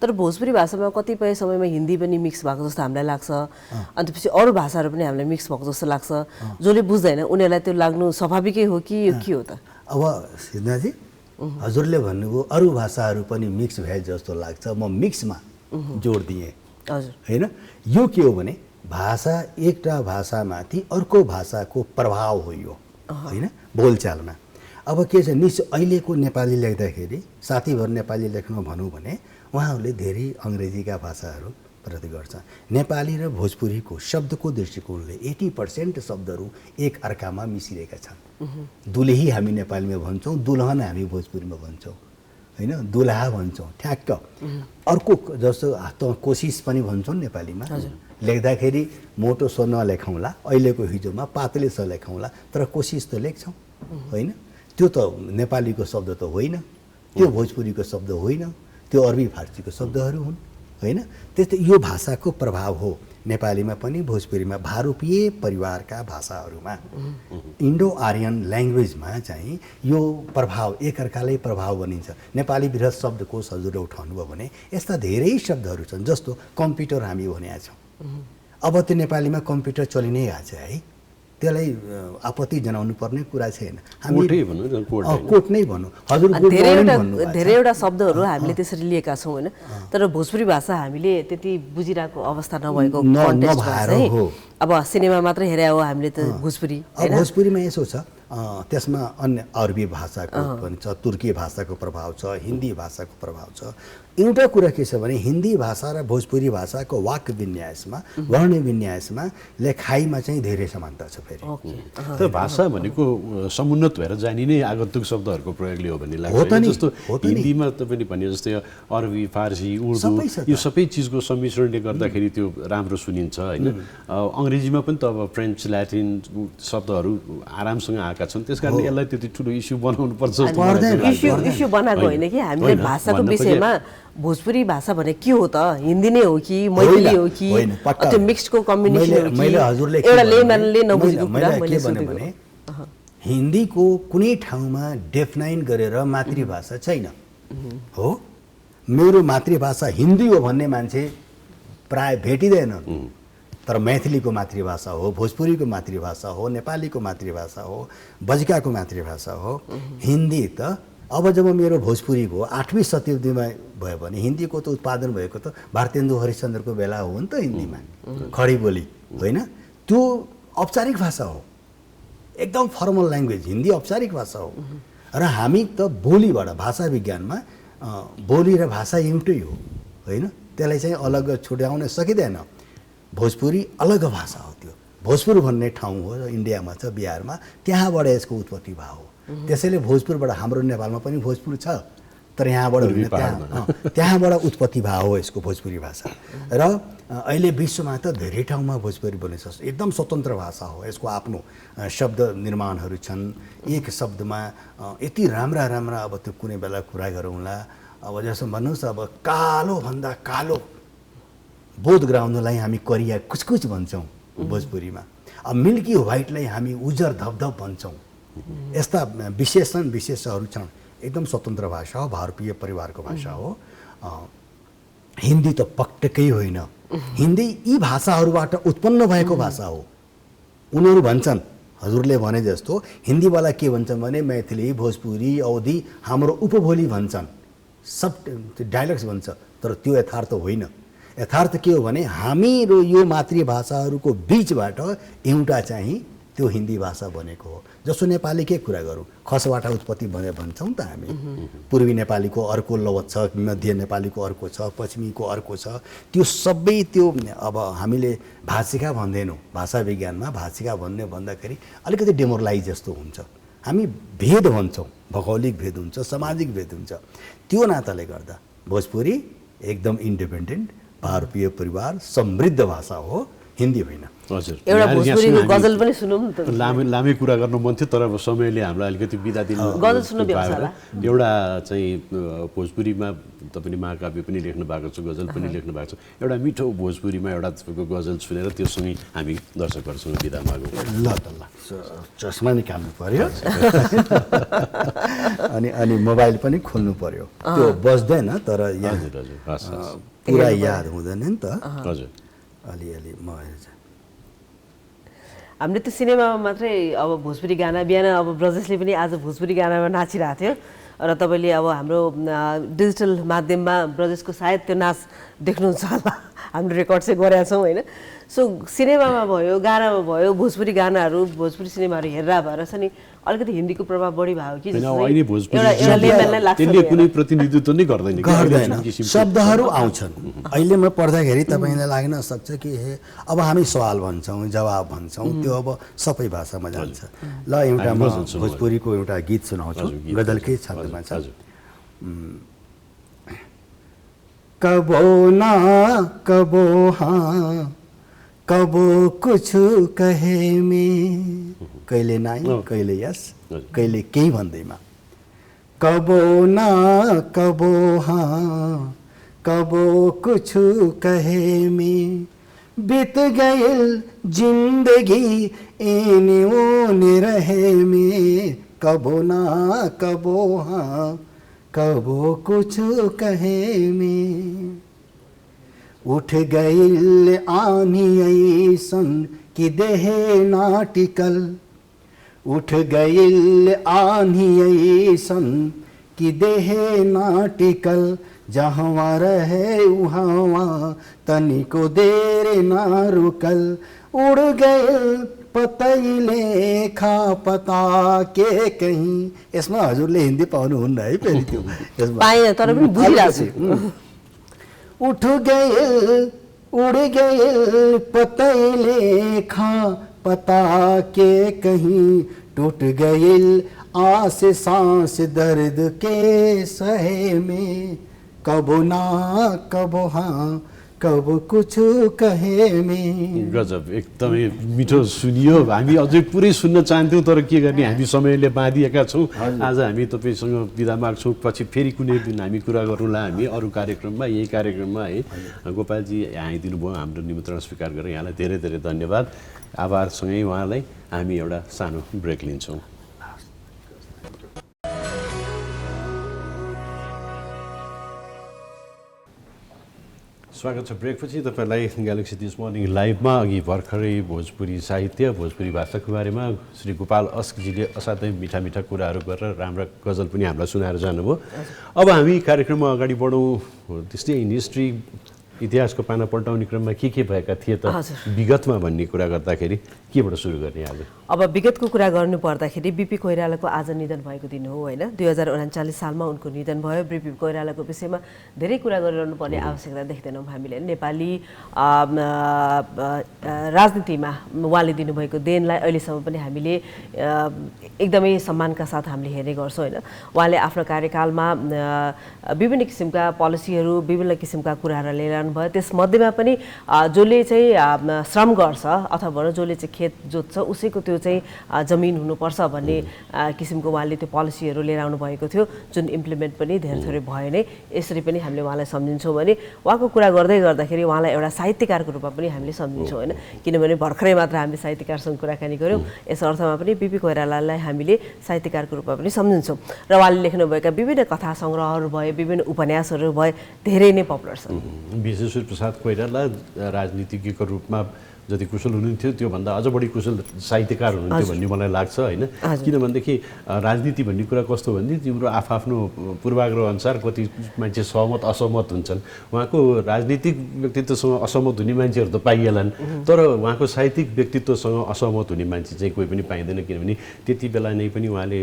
तर भोजपुरी भाषामा कतिपय समयमा हिन्दी पनि मिक्स भएको जस्तो हामीलाई लाग्छ, अनि त्यसपछि अरू भाषाहरू पनि हामीलाई मिक्स भएको जस्तो लाग्छ। जसले बुझ्दैन उनीहरूलाई त्यो लाग्नु स्वाभाविकै हो कि के हो त? अब सिद्धाजी हजुरले भन्नुभयो अरू भाषाहरू पनि मिक्स भए जस्तो लाग्छ, म मिक्समा जोड दिएँ हजुर होइन। यो के हो भने भाषा एउटा भाषामाथि अर्को भाषाको प्रभाव हो यो होइन बोलचालमा। अब के छ निश्चय अहिलेको नेपाली लेख्दाखेरि साथीभर नेपाली लेख्नु भनौँ भने उहाँहरूले धेरै अङ्ग्रेजीका भाषाहरू प्रति गर्छ। नेपाली र भोजपुरीको शब्दको दृष्टिकोणले 80% शब्दहरू एक अर्कामा मिसिरहेका छन्। दुलेही हामी नेपालीमा भन्छौँ, दुल्हन हामी भोजपुरीमा भन्छौँ होइन, दुलहा भन्छौँ ठ्याक्क। अर्को जस्तो कोसिस पनि भन्छौँ नेपालीमा, लेख्दाखेरि मोटो स नलेखौँला, अहिलेको हिजोमा पातले स लेखौँला, तर कोसिस त लेख्छौँ होइन। त्यो त नेपालीको शब्द त होइन, त्यो भोजपुरीको शब्द होइन, त्यो अरबी फारसीको शब्दहरू हुन् होइन। त्यस्तै यो भाषाको प्रभाव हो नेपालीमा पनि भोजपुरीमा, भारतीय परिवारका भाषाहरूमा, इन्डो आर्यन ल्याङ्ग्वेजमा चाहिँ यो प्रभाव एकअर्कालाई प्रभाव बनिन्छ। नेपाली बृहत् शब्दकोश हजुरले उठाउनुभयो भने यस्ता धेरै शब्दहरू छन्, जस्तो कम्प्युटर हामी भनेका छौँ। अब त्यो नेपालीमा कम्प्युटर चलि नै आएको छ है, त्यसलाई आपत्ति जनाउनु पर्ने कुरा छैन। कोट नै भनौँ हजुर, धेरैवटा शब्दहरू हामीले त्यसरी लिएका छौँ होइन, तर भोजपुरी भाषा हामीले त्यति बुझिरहेको अवस्था नभएको कन्टेक्स्टमा चाहिँ अब सिनेमा मात्रै हेरे हो हामीले त भोजपुरी। भोजपुरीमा यसो छ, त्यसमा अन्य अरबी भाषाको पनि छ, तुर्की भाषाको प्रभाव छ, हिन्दी भाषाको प्रभाव छ। एउटा कुरा के छ भने हिन्दी भाषा र भोजपुरी भाषाको वाक्य विन्यासमा, वर्ण विन्यासमा, लेखाइमा चाहिँ धेरै समानता छ फेरि। तर भाषा भनेको समुन्नत भएर जाने नै आगन्तुक शब्दहरूको प्रयोगले हो भन्ने लाग्छ। जस्तो हिन्दीमा तपाईँले भने जस्तै अरबी, फारसी, उर्दू यो सबै चिजको सम्मिश्रणले गर्दाखेरि त्यो राम्रो सुनिन्छ होइन। अङ्ग्रेजीमा पनि त अब फ्रेन्च, ल्याटिन शब्दहरू आरामसँग आएका छन्, त्यस कारणले यसलाई त्यति ठुलो इस्यु बनाउनु पर्छ। इस्यु बनाएको होइन कि हामीले भाषाको विषयमा भोजपुरी भाषा भने के हो त, हिन्दी नै हो कि मैथिली हो कि त्यो मिक्सडको कम्बिनेसन हो कि एउटा लेमनले नबुझेको कुरा मैले सोधेको भने हिन्दीको कुनै ठाउँमा डेफनाइन गरेर मातृभाषा छैन हो। मेरो मातृभाषा हिन्दी हो भन्ने मान्छे प्राय भेटिँदैन, तर मैथिलीको मातृभाषा हो, भोजपुरीको मातृभाषा हो, नेपालीको मातृभाषा हो, बज्काको मातृभाषा हो। हिन्दी त अब जब मेरो भोजपुरीको 8वीं शताब्दीमा भयो भने हिन्दीको त उत्पादन भएको त भारतेन्दु हरिश्चन्द्रको बेला हो नि त हिन्दीमा, खडी बोली होइन। त्यो औपचारिक भाषा हो, एकदम फर्मल ल्याङ्ग्वेज हिन्दी औपचारिक भाषा हो। र हामी त बोलीबाट, भाषा विज्ञानमा बोली र भाषा एउटै हो होइन, त्यसलाई चाहिँ अलग छुट्याउन सकिँदैन। भोजपुरी अलग भाषा हो, त्यो भोजपुर भन्ने ठाउँ हो इन्डियामा छ, बिहारमा, त्यहाँबाट यसको उत्पत्ति भयो हो। त्यसैले भोजपुरबाट, हाम्रो नेपालमा पनि भोजपुर छ, तर यहाँबाट होइन, त्यहाँबाट उत्पत्ति भयो हो यसको भोजपुरी भाषा। र अहिले विश्वमा त धेरै ठाउँमा भोजपुरी बोलिन्छ, एकदम स्वतन्त्र भाषा हो, यसको आफ्नो शब्द निर्माणहरू छन्। एक शब्दमा यति राम्रा राम्रा, अब त्यो कुनै बेला कुरा गरौँला, अब जस्तो भन्नुहोस्, अब कालो भन्दा कालो बोध गराउनलाई हामी करिया कुचकुच भन्छौँ भोजपुरीमा, अब मिल्की व्हाइटलाई हामी उजर धपधप भन्छौँ। यस्ता विशेषहरू छन्। एकदम स्वतन्त्र भाषा हो, भारतीय परिवारको भाषा हो। हिन्दी त पक्कै होइन, हिन्दी यी भाषाहरूबाट उत्पन्न भएको भाषा हो। उनीहरू भन्छन्, हजुरले भने जस्तो हिन्दीवाला के भन्छन् भने मैथिली, भोजपुरी, अवधी हाम्रो उपभोली भन्छन्, सब डायलेक्ट्स भन्छ, तर त्यो यथार्थ होइन। यथार्थ के हो भने हामीहरू यो मातृभाषाहरूको बिचबाट एउटा चाहिँ त्यो हिन्दी भाषा बनेको हो। जस्तो नेपालीकै कुरा गरौँ, खसबाट उत्पत्ति भन्छौँ त हामी। पूर्वी नेपालीको अर्को लवत छ, मध्य नेपालीको अर्को छ, पश्चिमीको अर्को छ। त्यो सबै त्यो अब हामीले भाषिका भन्दैनौँ, भाषा विज्ञानमा भाषिका भन्दाखेरि अलिकति डेमोरलाइज जस्तो हुन्छ। हामी भेद भन्छौँ, भौगोलिक भेद हुन्छ, सामाजिक भेद हुन्छ। त्यो नाताले गर्दा भोजपुरी एकदम इन्डिपेन्डेन्ट भारतीय परिवार समृद्ध भाषा हो, हिन्दी होइन। हजुर, एउटा भोजपुरीको गजल पनि सुनौँ न त। लामै कुरा गर्नु मन थियो, तर अब समयले हामीलाई अलिकति बिदा दिनु। गजल सुन्नु भ्याउँछ होला। एउटा चाहिँ भोजपुरीमा तपाईँले महाकाव्य पनि लेख्नु भएको छ, गजल पनि लेख्नु भएको छ। एउटा मिठो भोजपुरीमा एउटा तपाईँको गजल सुनेर त्योसँगै हामी दर्शकहरूसँग बिदा मागौँ। ल त ल, चस्मा निकाल्नु पर्यो अनि मोबाइल पनि खोल्नु पर्यो, त्यो बज्दैन, तर पुरा याद हुँदैन नि त। हजुर, अलिअलि म हामीले त सिनेमामा मात्रै अब भोजपुरी गाना, बिहान अब ब्रजेशले पनि आज भोजपुरी गानामा नाचिरहेको थियो, र तपाईँले अब हाम्रो डिजिटल माध्यममा ब्रजेशको सायद त्यो नाच देख्नुहुन्छ होला। हाम्रो रेकर्ड चाहिँ गरेका छौँ होइन। सो सिनेमामा भयो, गानामा भयो, भोजपुरी गानाहरू, भोजपुरी सिनेमाहरू हेर्दा भएर छ नि अलिकति हिन्दीको प्रभाव बढी भयो कि अहिले भोजपुरी एउटा लेभललाई लाग्छ। त्यसले कुनै प्रतिनिधित्व नै गर्दैन शब्दहरू आउँछन्। अहिले म पढ्दाखेरि तपाईँलाई लाग्न सक्छ कि हे अब हामी सवाल भन्छौँ, जवाब भन्छौँ, त्यो अब सबै भाषामा जान्छ। ल एउटा म भोजपुरीको एउटा गीत सुनाउँछु, गजलकै छन्दमा छ। कबो ना कबो हाँ कबो कुछ कहे में, कहिले नाइ कहिले यस कहिले केही भन्दैमा। कबो ना कबो हाँ कबो कुछ कहे में, बीत गइल जिंदगी एने ओने रहे में। कबो ना कबो हाँ कबो कुछ कहे में, उठ गइल आनी ऐसन कि देहे नाटिकल। उठ गइल आनी ऐसन कि देहे नाटिकल, जहाँ रहे वहाँ तनिको देर ना रुकल। उड़ गइल पतैले खा पता के कहीं। यसमा हजुरले हिन्दी पाउनुहुन्न है फेरि त्यो यसमा पाएँ तर पनि बुझिरहेको छु। उठ गइल उड़ गइल पतैले खा पता के कहीं, टूट गइल आस सांस दर्द के सहे में। कबो ना कबो हाँ कबो कुछ कहे में। गजब, एकदमै मिठो सुनियो। हामी अझै पुरै सुन्न चाहन्थ्यौँ तर के गर्ने, हामी समयले बाँधिएका छौँ। आज हामी तपाईँसँग बिदा माग्छौँ, पछि फेरि कुनै दिन हामी कुरा गरौँला हामी अरू कार्यक्रममा, यही कार्यक्रममा है। गोपालजी आइदिनु भयो, हाम्रो निमन्त्रण स्वीकार गरेर यहाँलाई धेरै धेरै धन्यवाद। आभारसँगै उहाँलाई हामी एउटा सानो ब्रेक लिन्छौँ। स्वागत छ ब्रेकपछि तपाईँलाई ग्यालेक्सी दिस मर्निङ लाइभमा। अघि भर्खरै भोजपुरी साहित्य, भोजपुरी भाषाको बारेमा श्री गोपाल अस्कजीले असाध्यै मिठा मिठा कुराहरू गरेर राम्रा गजल पनि हामीलाई सुनाएर जानुभयो। अब हामी कार्यक्रममा अगाडि बढौँ। त्यस्तै हिस्ट्री, इतिहासको पाना पल्टाउने क्रममा के भएका थिए त विगतमा भन्ने कुरा गर्दाखेरि केबाट सुरु गर्ने आज? अब विगतको कुरा गर्नु पर्दाखेरि बिपी कोइरालाको आज निधन भएको दिन हो होइन। 2039 सालमा उनको निधन भयो। बिपी कोइरालाको विषयमा धेरै कुरा गरिरहनु पर्ने आवश्यकता देख्दैनौँ हामीले। नेपाली राजनीतिमा उहाँले दिनुभएको देनलाई अहिलेसम्म पनि हामीले एकदमै सम्मानका साथ हामीले हेर्ने गर्छौँ होइन। उहाँले आफ्नो कार्यकालमा विभिन्न किसिमका पोलिसीहरू, विभिन्न किसिमका कुराहरू लिएर आउनुभयो। त्यसमध्येमा पनि जसले चाहिँ श्रम गर्छ अथवा भनौँ जसले चाहिँ खेत जोत्छ उसैको त्यो चाहिँ जमिन हुनुपर्छ भन्ने किसिमको उहाँले त्यो पोलिसीहरू लिएर आउनु भएको थियो, जुन इम्प्लिमेन्ट पनि धेरै थोरै भयो नै। यसरी पनि हामीले उहाँलाई सम्झिन्छौँ भने उहाँको कुरा गर्दै गर्दाखेरि उहाँलाई एउटा साहित्यकारको रूपमा पनि हामीले सम्झिन्छौँ होइन। किनभने भर्खरै मात्र हामीले साहित्यकारसँग कुराकानी गऱ्यौँ, यस अर्थमा पनि बिपी कोइरालालाई हामीले साहित्यकारको रूपमा पनि सम्झिन्छौँ। र उहाँले लेख्नुभएका विभिन्न कथा सङ्ग्रहहरू भए, विभिन्न उपन्यासहरू भए, धेरै नै पपुलर छन्। विश्वेश्वर प्रसाद कोइराला राजनीतिज्ञको रूपमा जति कुशल हुनुहुन्थ्यो त्योभन्दा अझ बढी कुशल साहित्यकार हुनुहुन्थ्यो भन्ने मलाई लाग्छ होइन। किनभनेदेखि राजनीति भन्ने कुरा कस्तो भने तिम्रो आफ्नो पूर्वाग्रह अनुसार कति मान्छे सहमत असहमत हुन्छन्। उहाँको राजनीतिक व्यक्तित्वसँग असहमत हुने मान्छेहरू त पाइएलान्, तर उहाँको साहित्यिक व्यक्तित्वसँग असहमत हुने मान्छे चाहिँ कोही पनि पाइँदैन। किनभने त्यति बेला नै पनि उहाँले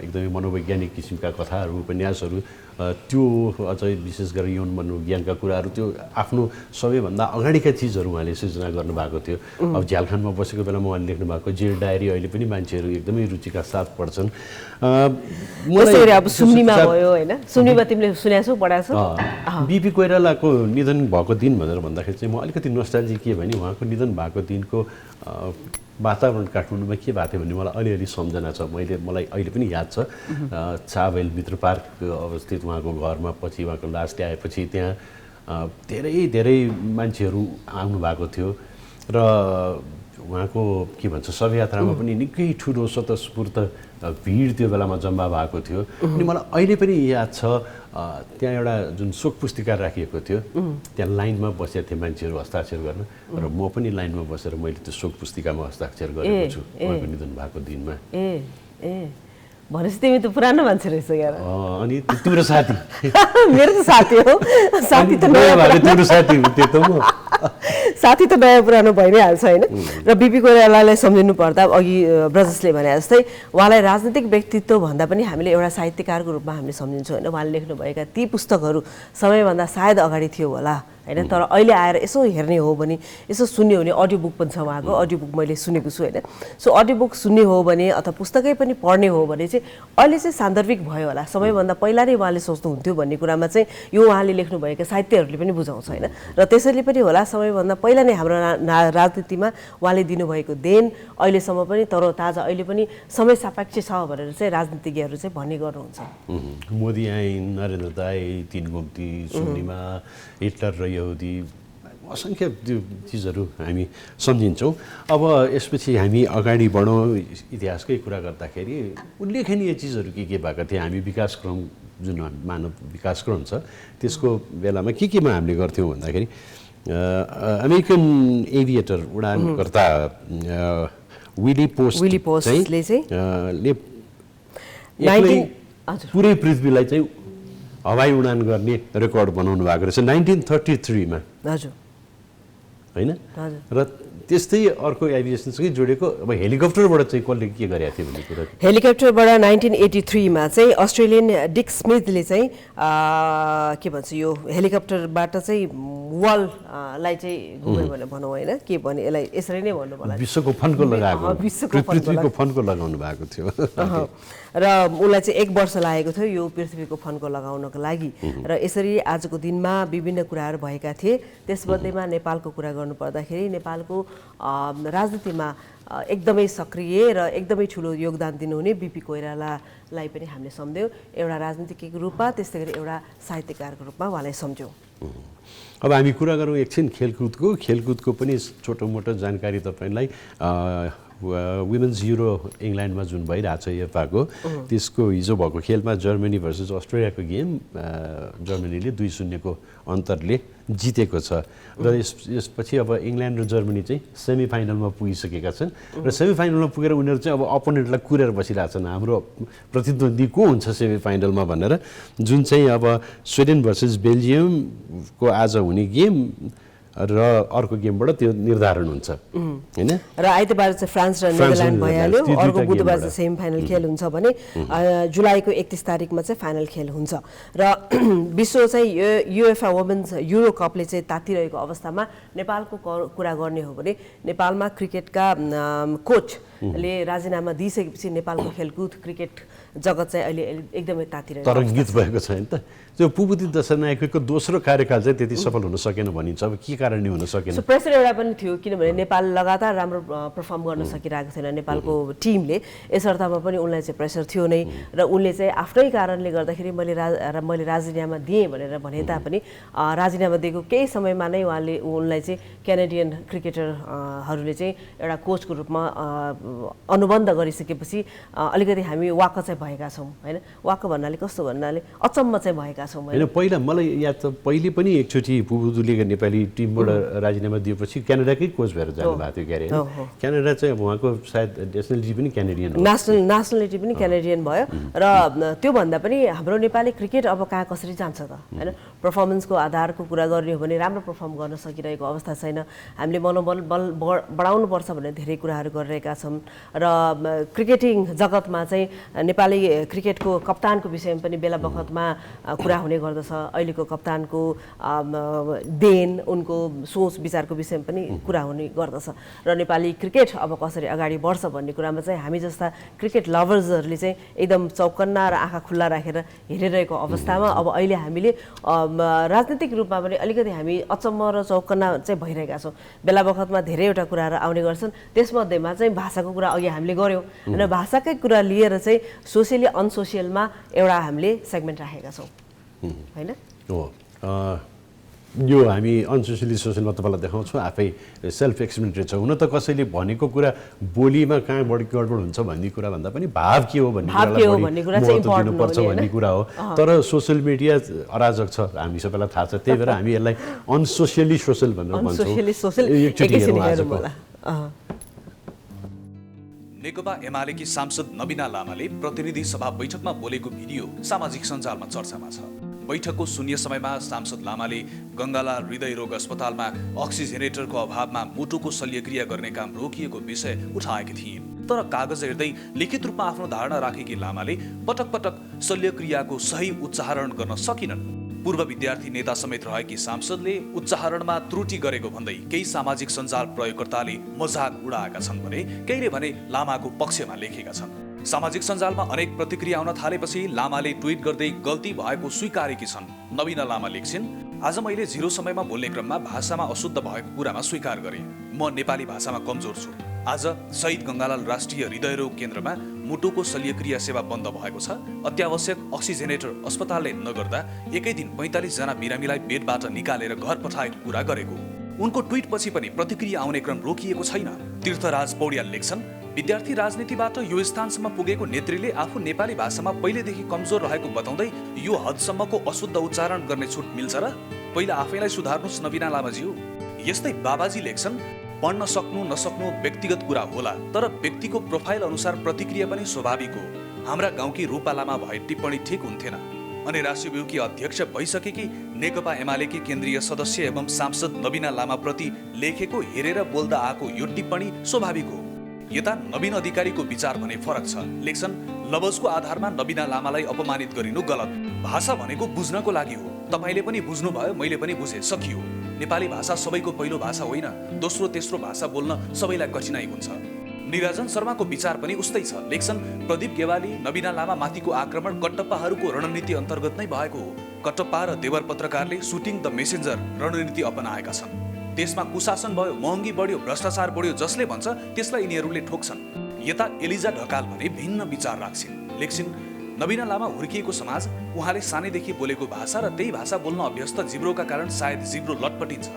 एकदमै मनोवैज्ञानिक किसिमका कथाहरू, उपन्यासहरू, त्यो अझै विशेष गरेर यौन मनोविज्ञानका कुराहरू, त्यो आफ्नो सबैभन्दा अगाडिका चिजहरू उहाँले सृजना गर्नुभएको थियो। अब झ्यालखानमा बसेको बेलामा उहाँले लेख्नु भएको जेल डायरी अहिले पनि मान्छेहरू एकदमै रुचिका साथ पढ्छन्। अब सुम्निमा भयो होइन, सुम्निमा तिमीले सुनेछौ पढाछौ? बिपी कोइरालाको निधन भएको दिन भनेर भन्दाखेरि चाहिँ म अलिकति नोस्टाल्जिक के भने उहाँको निधन भएको दिनको वातावरण काठमाडौँमा के भएको थियो भन्ने मलाई अलिअलि सम्झना छ। मलाई अहिले पनि याद छ, चाबेल मित्र पार्क अवस्थित उहाँको घरमा पछि उहाँको लास ल्याएपछि त्यहाँ धेरै धेरै मान्छेहरू आउनु भएको थियो र उहाँको के भन्छ शवयात्रामा पनि निकै ठुलो स्वतस्फूर्त भिड त्यो बेलामा जम्मा भएको थियो। अनि मलाई अहिले पनि याद छ त्यहाँ एउटा जुन शोक पुस्तिका राखिएको थियो, त्यहाँ लाइनमा बसेका थिए मान्छेहरू हस्ताक्षर गर्न, र म पनि लाइनमा बसेर मैले त्यो शोक पुस्तिकामा हस्ताक्षर गरेको छु उहाँको निधन भएको दिनमा। भनेपछि तिमी त पुरानो मान्छे रहेछ यार अनि तिम्रो साथी मेरो त साथी हो साथी त नयाँ भए तिम्रो साथी हो त्यो त म साथी त नयाँ पुरानो भइ नै हाल्छ हैन र बीपी कोइरालालाई सम्झिनु पर्दा अघि ब्रजेशले भने जस्तै उहाँलाई राजनीतिक व्यक्तित्व भन्दा पनि हामीले एउटा साहित्यकारको रूपमा हामीले सम्झिन्छौँ हैन उहाँले लेख्नुभएका ती पुस्तकहरू समयभन्दा सायद अगाडि थियो होला हैन तर अहिले आएर यसो हेर्ने हो भने यसो सुन्ने हो भने अडियो बुक पनि छ उहाँको अडियो बुक मैले सुनेको छु हैन सो अडियो बुक सुन्ने हो भने अथवा पुस्तकै पनि पढ्ने हो भने चाहिँ अहिले चाहिँ सान्दर्भिक भयो होला समयभन्दा पहिला नै उहाँले सोच्नुहुन्थ्यो भन्ने कुरामा चाहिँ यो उहाँले लेख्नुभएका साहित्यहरूले पनि बुझाउँछ हैन र त्यसैले पनि होला समयभन्दा पहिला नै हाम्रो राजनीतिमा उहाँले दिनुभएको देन अहिलेसम्म पनि तरोताजा अहिले पनि समय सापेक्ष छ भनेर चाहिँ राजनीतिज्ञहरू चाहिँ भन्ने गर्नुहुन्छ मोदी आइन नरेन्द्र दाई तीन गोम्ती सुन्निमा हिटलर र यहुदी असङ्ख्य त्यो चिजहरू हामी सम्झिन्छौँ अब यसपछि हामी अगाडि बढौँ इतिहासकै कुरा गर्दाखेरि उल्लेखनीय चिजहरू के भएका थिए हामी विकासक्रम जुन मानव विकासक्रम छ त्यसको बेलामा केमा हामीले गर्थ्यौँ भन्दाखेरि अमेरिकन एभिएटर उडानकर्ता विली पोस्टले चाहिँ पुरै पृथ्वीलाई चाहिँ हवाई उडान गर्ने रेकर्ड बनाउनु भएको रहेछ 1933 मा हजुर हैन र त्यस्तै अर्को एभिएसनसँगै जोडेको अब हेलिकप्टरबाट चाहिँ कसले के गरेको थियो भन्ने कुरा हेलिकप्टरबाट 1983 मा चाहिँ अस्ट्रेलियन डिक स्मिथले चाहिँ के भन्छ यो हेलिकप्टरबाट चाहिँ वललाई चाहिँ घुम्यो भनेर भनौँ हैन के भने यसलाई यसरी नै भन्नु होला विश्वको फन्को लगाएको पृथ्वीको फन्को लगाउनु भएको थियो र उनलाई चाहिँ 1 वर्ष लागेको थियो यो पृथ्वीको फन्को लगाउनको लागि र यसरी आजको दिनमा विभिन्न कुराहरू भएका थिए त्यसमध्येमा नेपालको कुरा गर्नु पर्दाखेरि नेपालको राजनीतिमा एकदमै सक्रिय र एकदमै ठुलो योगदान दिनुहुने बीपी कोइरालालाई पनि हामीले सम्झ्यौँ एउटा राजनीतिज्ञको रूपमा त्यस्तै गरी एउटा साहित्यकारको रूपमा उहाँलाई सम्झ्यौँ अब हामी कुरा गरौँ एकछिन खेलकुदको पनि छोटो मोटो जानकारी तपाईँलाई वुमेन्स युरो इङ्ल्यान्डमा जुन भइरहेछ एफआको त्यसको हिजो भएको खेलमा जर्मनी भर्सेस अस्ट्रेलियाको गेम जर्मनीले 2-0 को अन्तरले जितेको छ र यसपछि अब इङ्ल्यान्ड र जर्मनी चाहिँ सेमी फाइनलमा पुगिसकेका छन् र सेमी फाइनलमा पुगेर उनीहरू चाहिँ अब अपोनेन्टलाई कुरेर बसिरहेछन् हाम्रो प्रतिद्वन्दी को हुन्छ सेमी फाइनलमा भनेर जुन चाहिँ अब स्विडेन भर्सेस बेल्जियमको आज हुने गेम र अर्को गेमबाट त्यो निर्धारण हुन्छ हैन र आइतबार चाहिँ फ्रान्स र नेदरल्यान्ड भइहाल्यो अर्को बुधबार चाहिँ सेमी फाइनल खेल हुन्छ भने जुलाईको 31 तारिकमा चाहिँ फाइनल खेल हुन्छ र विश्व चाहिँ युएफए वुमेन्स युरो कपले चाहिँ तातिरहेको अवस्थामा नेपालको कुरा गर्ने हो भने नेपालमा क्रिकेटका कोचले राजीनामा दिइसकेपछि नेपालको खेलकुद क्रिकेट जगत चाहिँ अहिले एकदमै तातिरहेको तरङ्गित भएको छ नि त त्यो पुबुति दशनायकको दोस्रो कार्यकाल चाहिँ त्यति सफल हुन सकेन भनिन्छ अब के कारणले हुन सकेन प्रेसर एउटा पनि थियो किनभने नेपाल लगातार राम्रो परफर्म गर्न सकिरहेको थिएन नेपालको टिमले यस अर्थमा पनि उनलाई चाहिँ प्रेसर थियो नै र उनले चाहिँ आफ्नै कारणले गर्दाखेरि मैले राजीनामा दिएँ भनेर भने तापनि राजीनामा दिएको केही समयमा नै उनलाई चाहिँ क्यानेडियन क्रिकेटरहरूले चाहिँ एउटा कोचको रूपमा अनुबन्ध गरिसकेपछि अलिकति हामी वाक्क चाहिँ भएका छौँ हैन वाक्क भन्नाले कस्तो भन्नाले अचम्म चाहिँ भएका छौँ हैन पहिला मलाई याद छ पहिले पनि एकचोटि पुबुदुले नेपाली टिमबाट राजीनामा दिएपछि क्यानाडाकै कोच भएर जानुभएको थियो क्यारे क्यानाडा चाहिँ अब उहाँको सायद नेसनलिटी पनि क्यानेडियन हो नेसनलिटी पनि क्यानेडियन भयो र त्यो भन्दा पनि हाम्रो नेपाली क्रिकेट अब कहाँ कसरी जान्छ त हैन परफर्मेन्सको आधारको कुरा गर्ने हो भने राम्रो परफर्म गर्न सकिरहेको अवस्था छैन हामीले मनोबल बढाउनु पर्छ भन्ने धेरै कुराहरू गरिरहेका छौँ र क्रिकेटिङ जगतमा चाहिँ नेपाली क्रिकेटको कप्तानको विषयमा पनि बेला बखतमा कुरा हुने गर्दछ अहिलेको कप्तानको देन उनको सोच विचारको विषयमा पनि कुरा हुने गर्दछ र नेपाली क्रिकेट अब कसरी अगाडि बढ्छ भन्ने कुरामा चाहिँ हामी जस्ता क्रिकेट लभर्सहरूले चाहिँ एकदम चौकन्ना र आँखा खुल्ला राखेर हेरिरहेको अवस्थामा अब अहिले हामीले राजनीतिक रूपमा पनि अलिकति हामी अचम्म र चौकन्ना चाहिँ भइरहेका छौँ बेला बखतमा धेरैवटा कुराहरू आउने गर्छन् त्यसमध्येमा चाहिँ भाषाको कुरा अघि हामीले गऱ्यौँ र भाषाकै कुरा लिएर चाहिँ सोसियली अनसोसियलमा एउटा हामीले सेगमेन्ट राखेका छौँ हैन हो यो हामी अनसोसियली सोसियलमा तपाईँलाई देखाउँछौँ आफै सेल्फ एक्सप्लेनेटरी छ हुन त कसैले भनेको कुरा बोलीमा कहाँ बढी गडबड हुन्छ भन्ने कुरा भन्दा पनि भाव के हो भन्ने कुरालाई दिनुपर्छ भन्ने कुरा हो तर सोसियल मिडिया अराजक छ हामी सबैलाई थाहा छ त्यही भएर हामी यसलाई अनसोसियली सोसियल भनेर भन्छौँ एकचोटि हेरौँ आजको नेकपा एमालेकी सांसद नबिना लामाले प्रतिनिधि सभा बैठकमा बोलेको भिडियो सामाजिक सञ्जालमा चर्चामा छ। बैठकको शून्य समयमा सांसद लामाले गङ्गालाल हृदय रोग अस्पतालमा अक्सिजेनेटरको अभावमा मुटुको शल्यक्रिया गर्ने काम रोकिएको विषय उठाएकी थिइन्। तर कागज हेर्दै लिखित रूपमा आफ्नो धारणा राखेकी लामाले पटक पटक शल्यक्रियाको सही उच्चारण गर्न सकिनन्। पूर्व विद्यार्थी नेता समेत रहेकी सांसदले उच्चारणमा त्रुटि गरेको भन्दै केही सामाजिक सञ्जाल प्रयोगकर्ताले मजाक उडाएका छन् भने केहीले भने लामाको पक्षमा लेखेका छन्। सामाजिक सञ्जालमा अनेक प्रतिक्रिया आउन थालेपछि लामाले ट्विट गर्दै गल्ती भएको स्वीकारेकी छन्। नबिना लामा लेख्छिन्, आज मैले 0 समयमा बोल्ने क्रममा भाषामा अशुद्ध भएको कुरामा स्वीकार गरेँ। म नेपाली भाषामा कमजोर छु। आज शहीद गङ्गालाल राष्ट्रिय हृदयरोग केन्द्रमा मुटुको शल्यक्रिया सेवा बन्द भएको छ। अत्यावश्यक अक्सिजेनेटर अस्पतालले नगर्दा एकै दिन 45 जना बिरामीलाई बेडबाट निकालेर घर पठाएको कुरा गरेको। उनको ट्विट पछि पनि प्रतिक्रिया आउने क्रम रोकिएको छैन। तीर्थराज पौड्याल लेख्छन्, विद्यार्थी राजनीतिबाट यो स्थानसम्म पुगेको नेत्रीले आफू नेपाली भाषामा पहिलेदेखि कमजोर रहेको बताउँदै यो हदसम्मको अशुद्ध उच्चारण गर्ने छुट मिल्छ र? पहिला आफैलाई सुधार्नुहोस् नबिना लामाज्यू। यस्तै बाबाजी लेख्छन्, पढ्न सक्नु नसक्नु व्यक्तिगत कुरा होला, तर व्यक्तिको प्रोफाइल अनुसार प्रतिक्रिया पनि स्वाभाविक हो। हाम्रा गाउँकी रूपा लामा भए टिप्पणी ठिक हुन्थेन। अनि राष्ट्रिय ब्युरोकी अध्यक्ष भइसकेकी नेकपा एमालेकी केन्द्रीय सदस्य एवं सांसद नबिना लामा प्रति लेखेको हेरेर बोल्दा आएको यो टिप्पणी स्वाभाविक हो। यता नवीन अधिकारीको विचार भने फरक छ। लेख्छन्, लवजको आधारमा नबिना लामालाई अपमानित गरिनु गलत। भाषा भनेको बुझ्नको लागि हो। तपाईँले पनि बुझ्नुभयो, मैले पनि बुझेँ, सकियो। नेपाली भाषा सबैको पहिलो भाषा होइन। दोस्रो तेस्रो भाषा बोल्न सबैलाई कठिनाइ हुन्छ। निराजन शर्माको विचार पनि उस्तै छ। लेख्छन्, प्रदीप गेवाली नबिना लामा माथिको आक्रमण कट्टप्पाहरूको रणनीति अन्तर्गत नै भएको हो। कट्टप्पा र देवर पत्रकारले सुटिङ द मेसेन्जर रणनीति अपनाएका छन्। देशमा कुशासन भयो, महँगी बढ्यो, भ्रष्टाचार बढ्यो, जसले भन्छ त्यसलाई यिनीहरूले ठोक्छन्। यता एलिजा ढकाल भने भिन्न विचार राख्छिन्। लेख्छिन्, नबिना लामा हुर्किएको समाज, उहाँले सानैदेखि बोलेको भाषा र त्यही भाषा बोल्न अभ्यस्त जिब्रोका कारण सायद जिब्रो लटपटिन्छ।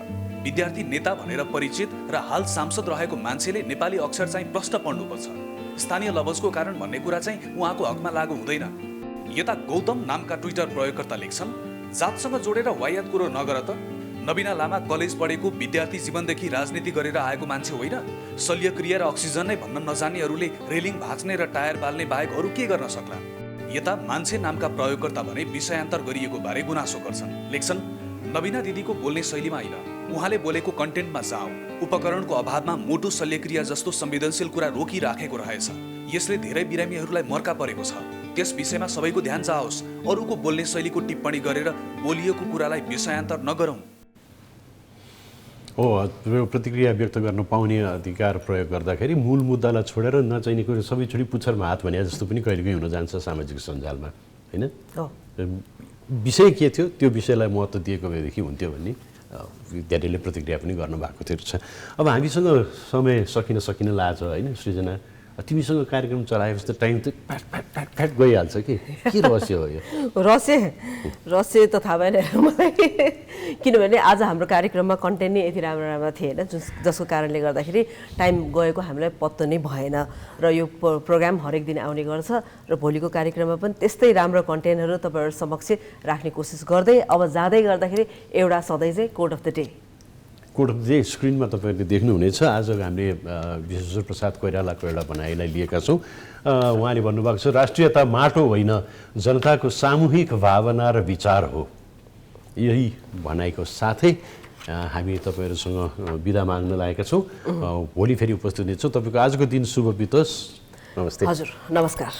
विद्यार्थी नेता भनेर परिचित र हाल सांसद रहेको मान्छेले नेपाली अक्षर चाहिँ प्रष्ट पढ्नुपर्छ। स्थानीय लवजको कारण भन्ने कुरा चाहिँ उहाँको हकमा लागू हुँदैन। यता गौतम नामका ट्विटर प्रयोगकर्ता लेख्छन्, जातसँग जोडेर वायात कुरो नगर त। नबिना लामा कलेज पढेको विद्यार्थी जीवनदेखि राजनीति गरेर आएको मान्छे होइन। शल्यक्रिया र अक्सिजन नै भन्न नजान्नेहरूले रेलिङ भाँच्ने र टायर बाल्ने बाहेक अरू के गर्न सक्ला? यता मान्छे नामका प्रयोगकर्ता भने विषयान्तर गरिएको बारे गुनासो गर्छन्। लेख्छन्, नबिना दिदीको बोल्ने शैलीमा होइन, उहाँले बोलेको कन्टेन्टमा जाऊ। उपकरणको अभावमा मुटु शल्यक्रिया जस्तो संवेदनशील कुरा रोकिराखेको रहेछ। यसले धेरै बिरामीहरूलाई मर्का परेको छ। त्यस विषयमा सबैको ध्यान जाओस्। अरूको बोल्ने शैलीको टिप्पणी गरेर बोलिएको कुरालाई विषयान्तर नगरौँ। हो, प्रतिक्रिया व्यक्त गर्न पाउने अधिकार प्रयोग गर्दाखेरि मूल मुद्दालाई छोडेर नचाहिने कुरो सबै छोडी पुच्छरमा हात भने जस्तो पनि कहिलेकाहीँ हुन जान्छ सामाजिक सञ्जालमा, होइन? विषय के थियो त्यो विषयलाई महत्त्व दिएको भएदेखि हुन्थ्यो भन्ने विद्यार्थीले प्रतिक्रिया पनि गर्नुभएको थियो। अब हामीसँग समय सकिन लागेछ, होइन सृजना? तिमीसँग कार्यक्रम चलाएपछि त टाइम त फ्याट गइहाल्छ कि के रहस्य हो यो? रहस्य त थाहा भएन मलाई, किनभने आज हाम्रो कार्यक्रममा कन्टेन्ट नै यति राम्रो राम्रो थिएन, जसको कारणले गर्दाखेरि टाइम गएको हामीलाई पत्तो नै भएन। र यो प्रोग्राम हरेक दिन आउने गर्छ र भोलिको कार्यक्रममा पनि त्यस्तै राम्रो कन्टेन्टहरू तपाईँहरू समक्ष राख्ने कोसिस गर्दै अब जाँदै गर्दाखेरि एउटा सधैँ चाहिँ कोड अफ द डे स्क्रिनमा तपाईँहरूले देख्नुहुनेछ। आज हामीले विश्वेश्वर प्रसाद कोइरालाको एउटा भनाइलाई लिएका छौँ। उहाँले भन्नुभएको छ, राष्ट्रियता माटो होइन, जनताको सामूहिक भावना र विचार हो। यही भनाइको साथै हामी तपाईँहरूसँग बिदा माग्न लागेका छौँ। भोलि फेरि उपस्थित हुनेछौँ। तपाईँको आजको दिन शुभ बितोस्। नमस्ते। हजुर, नमस्कार।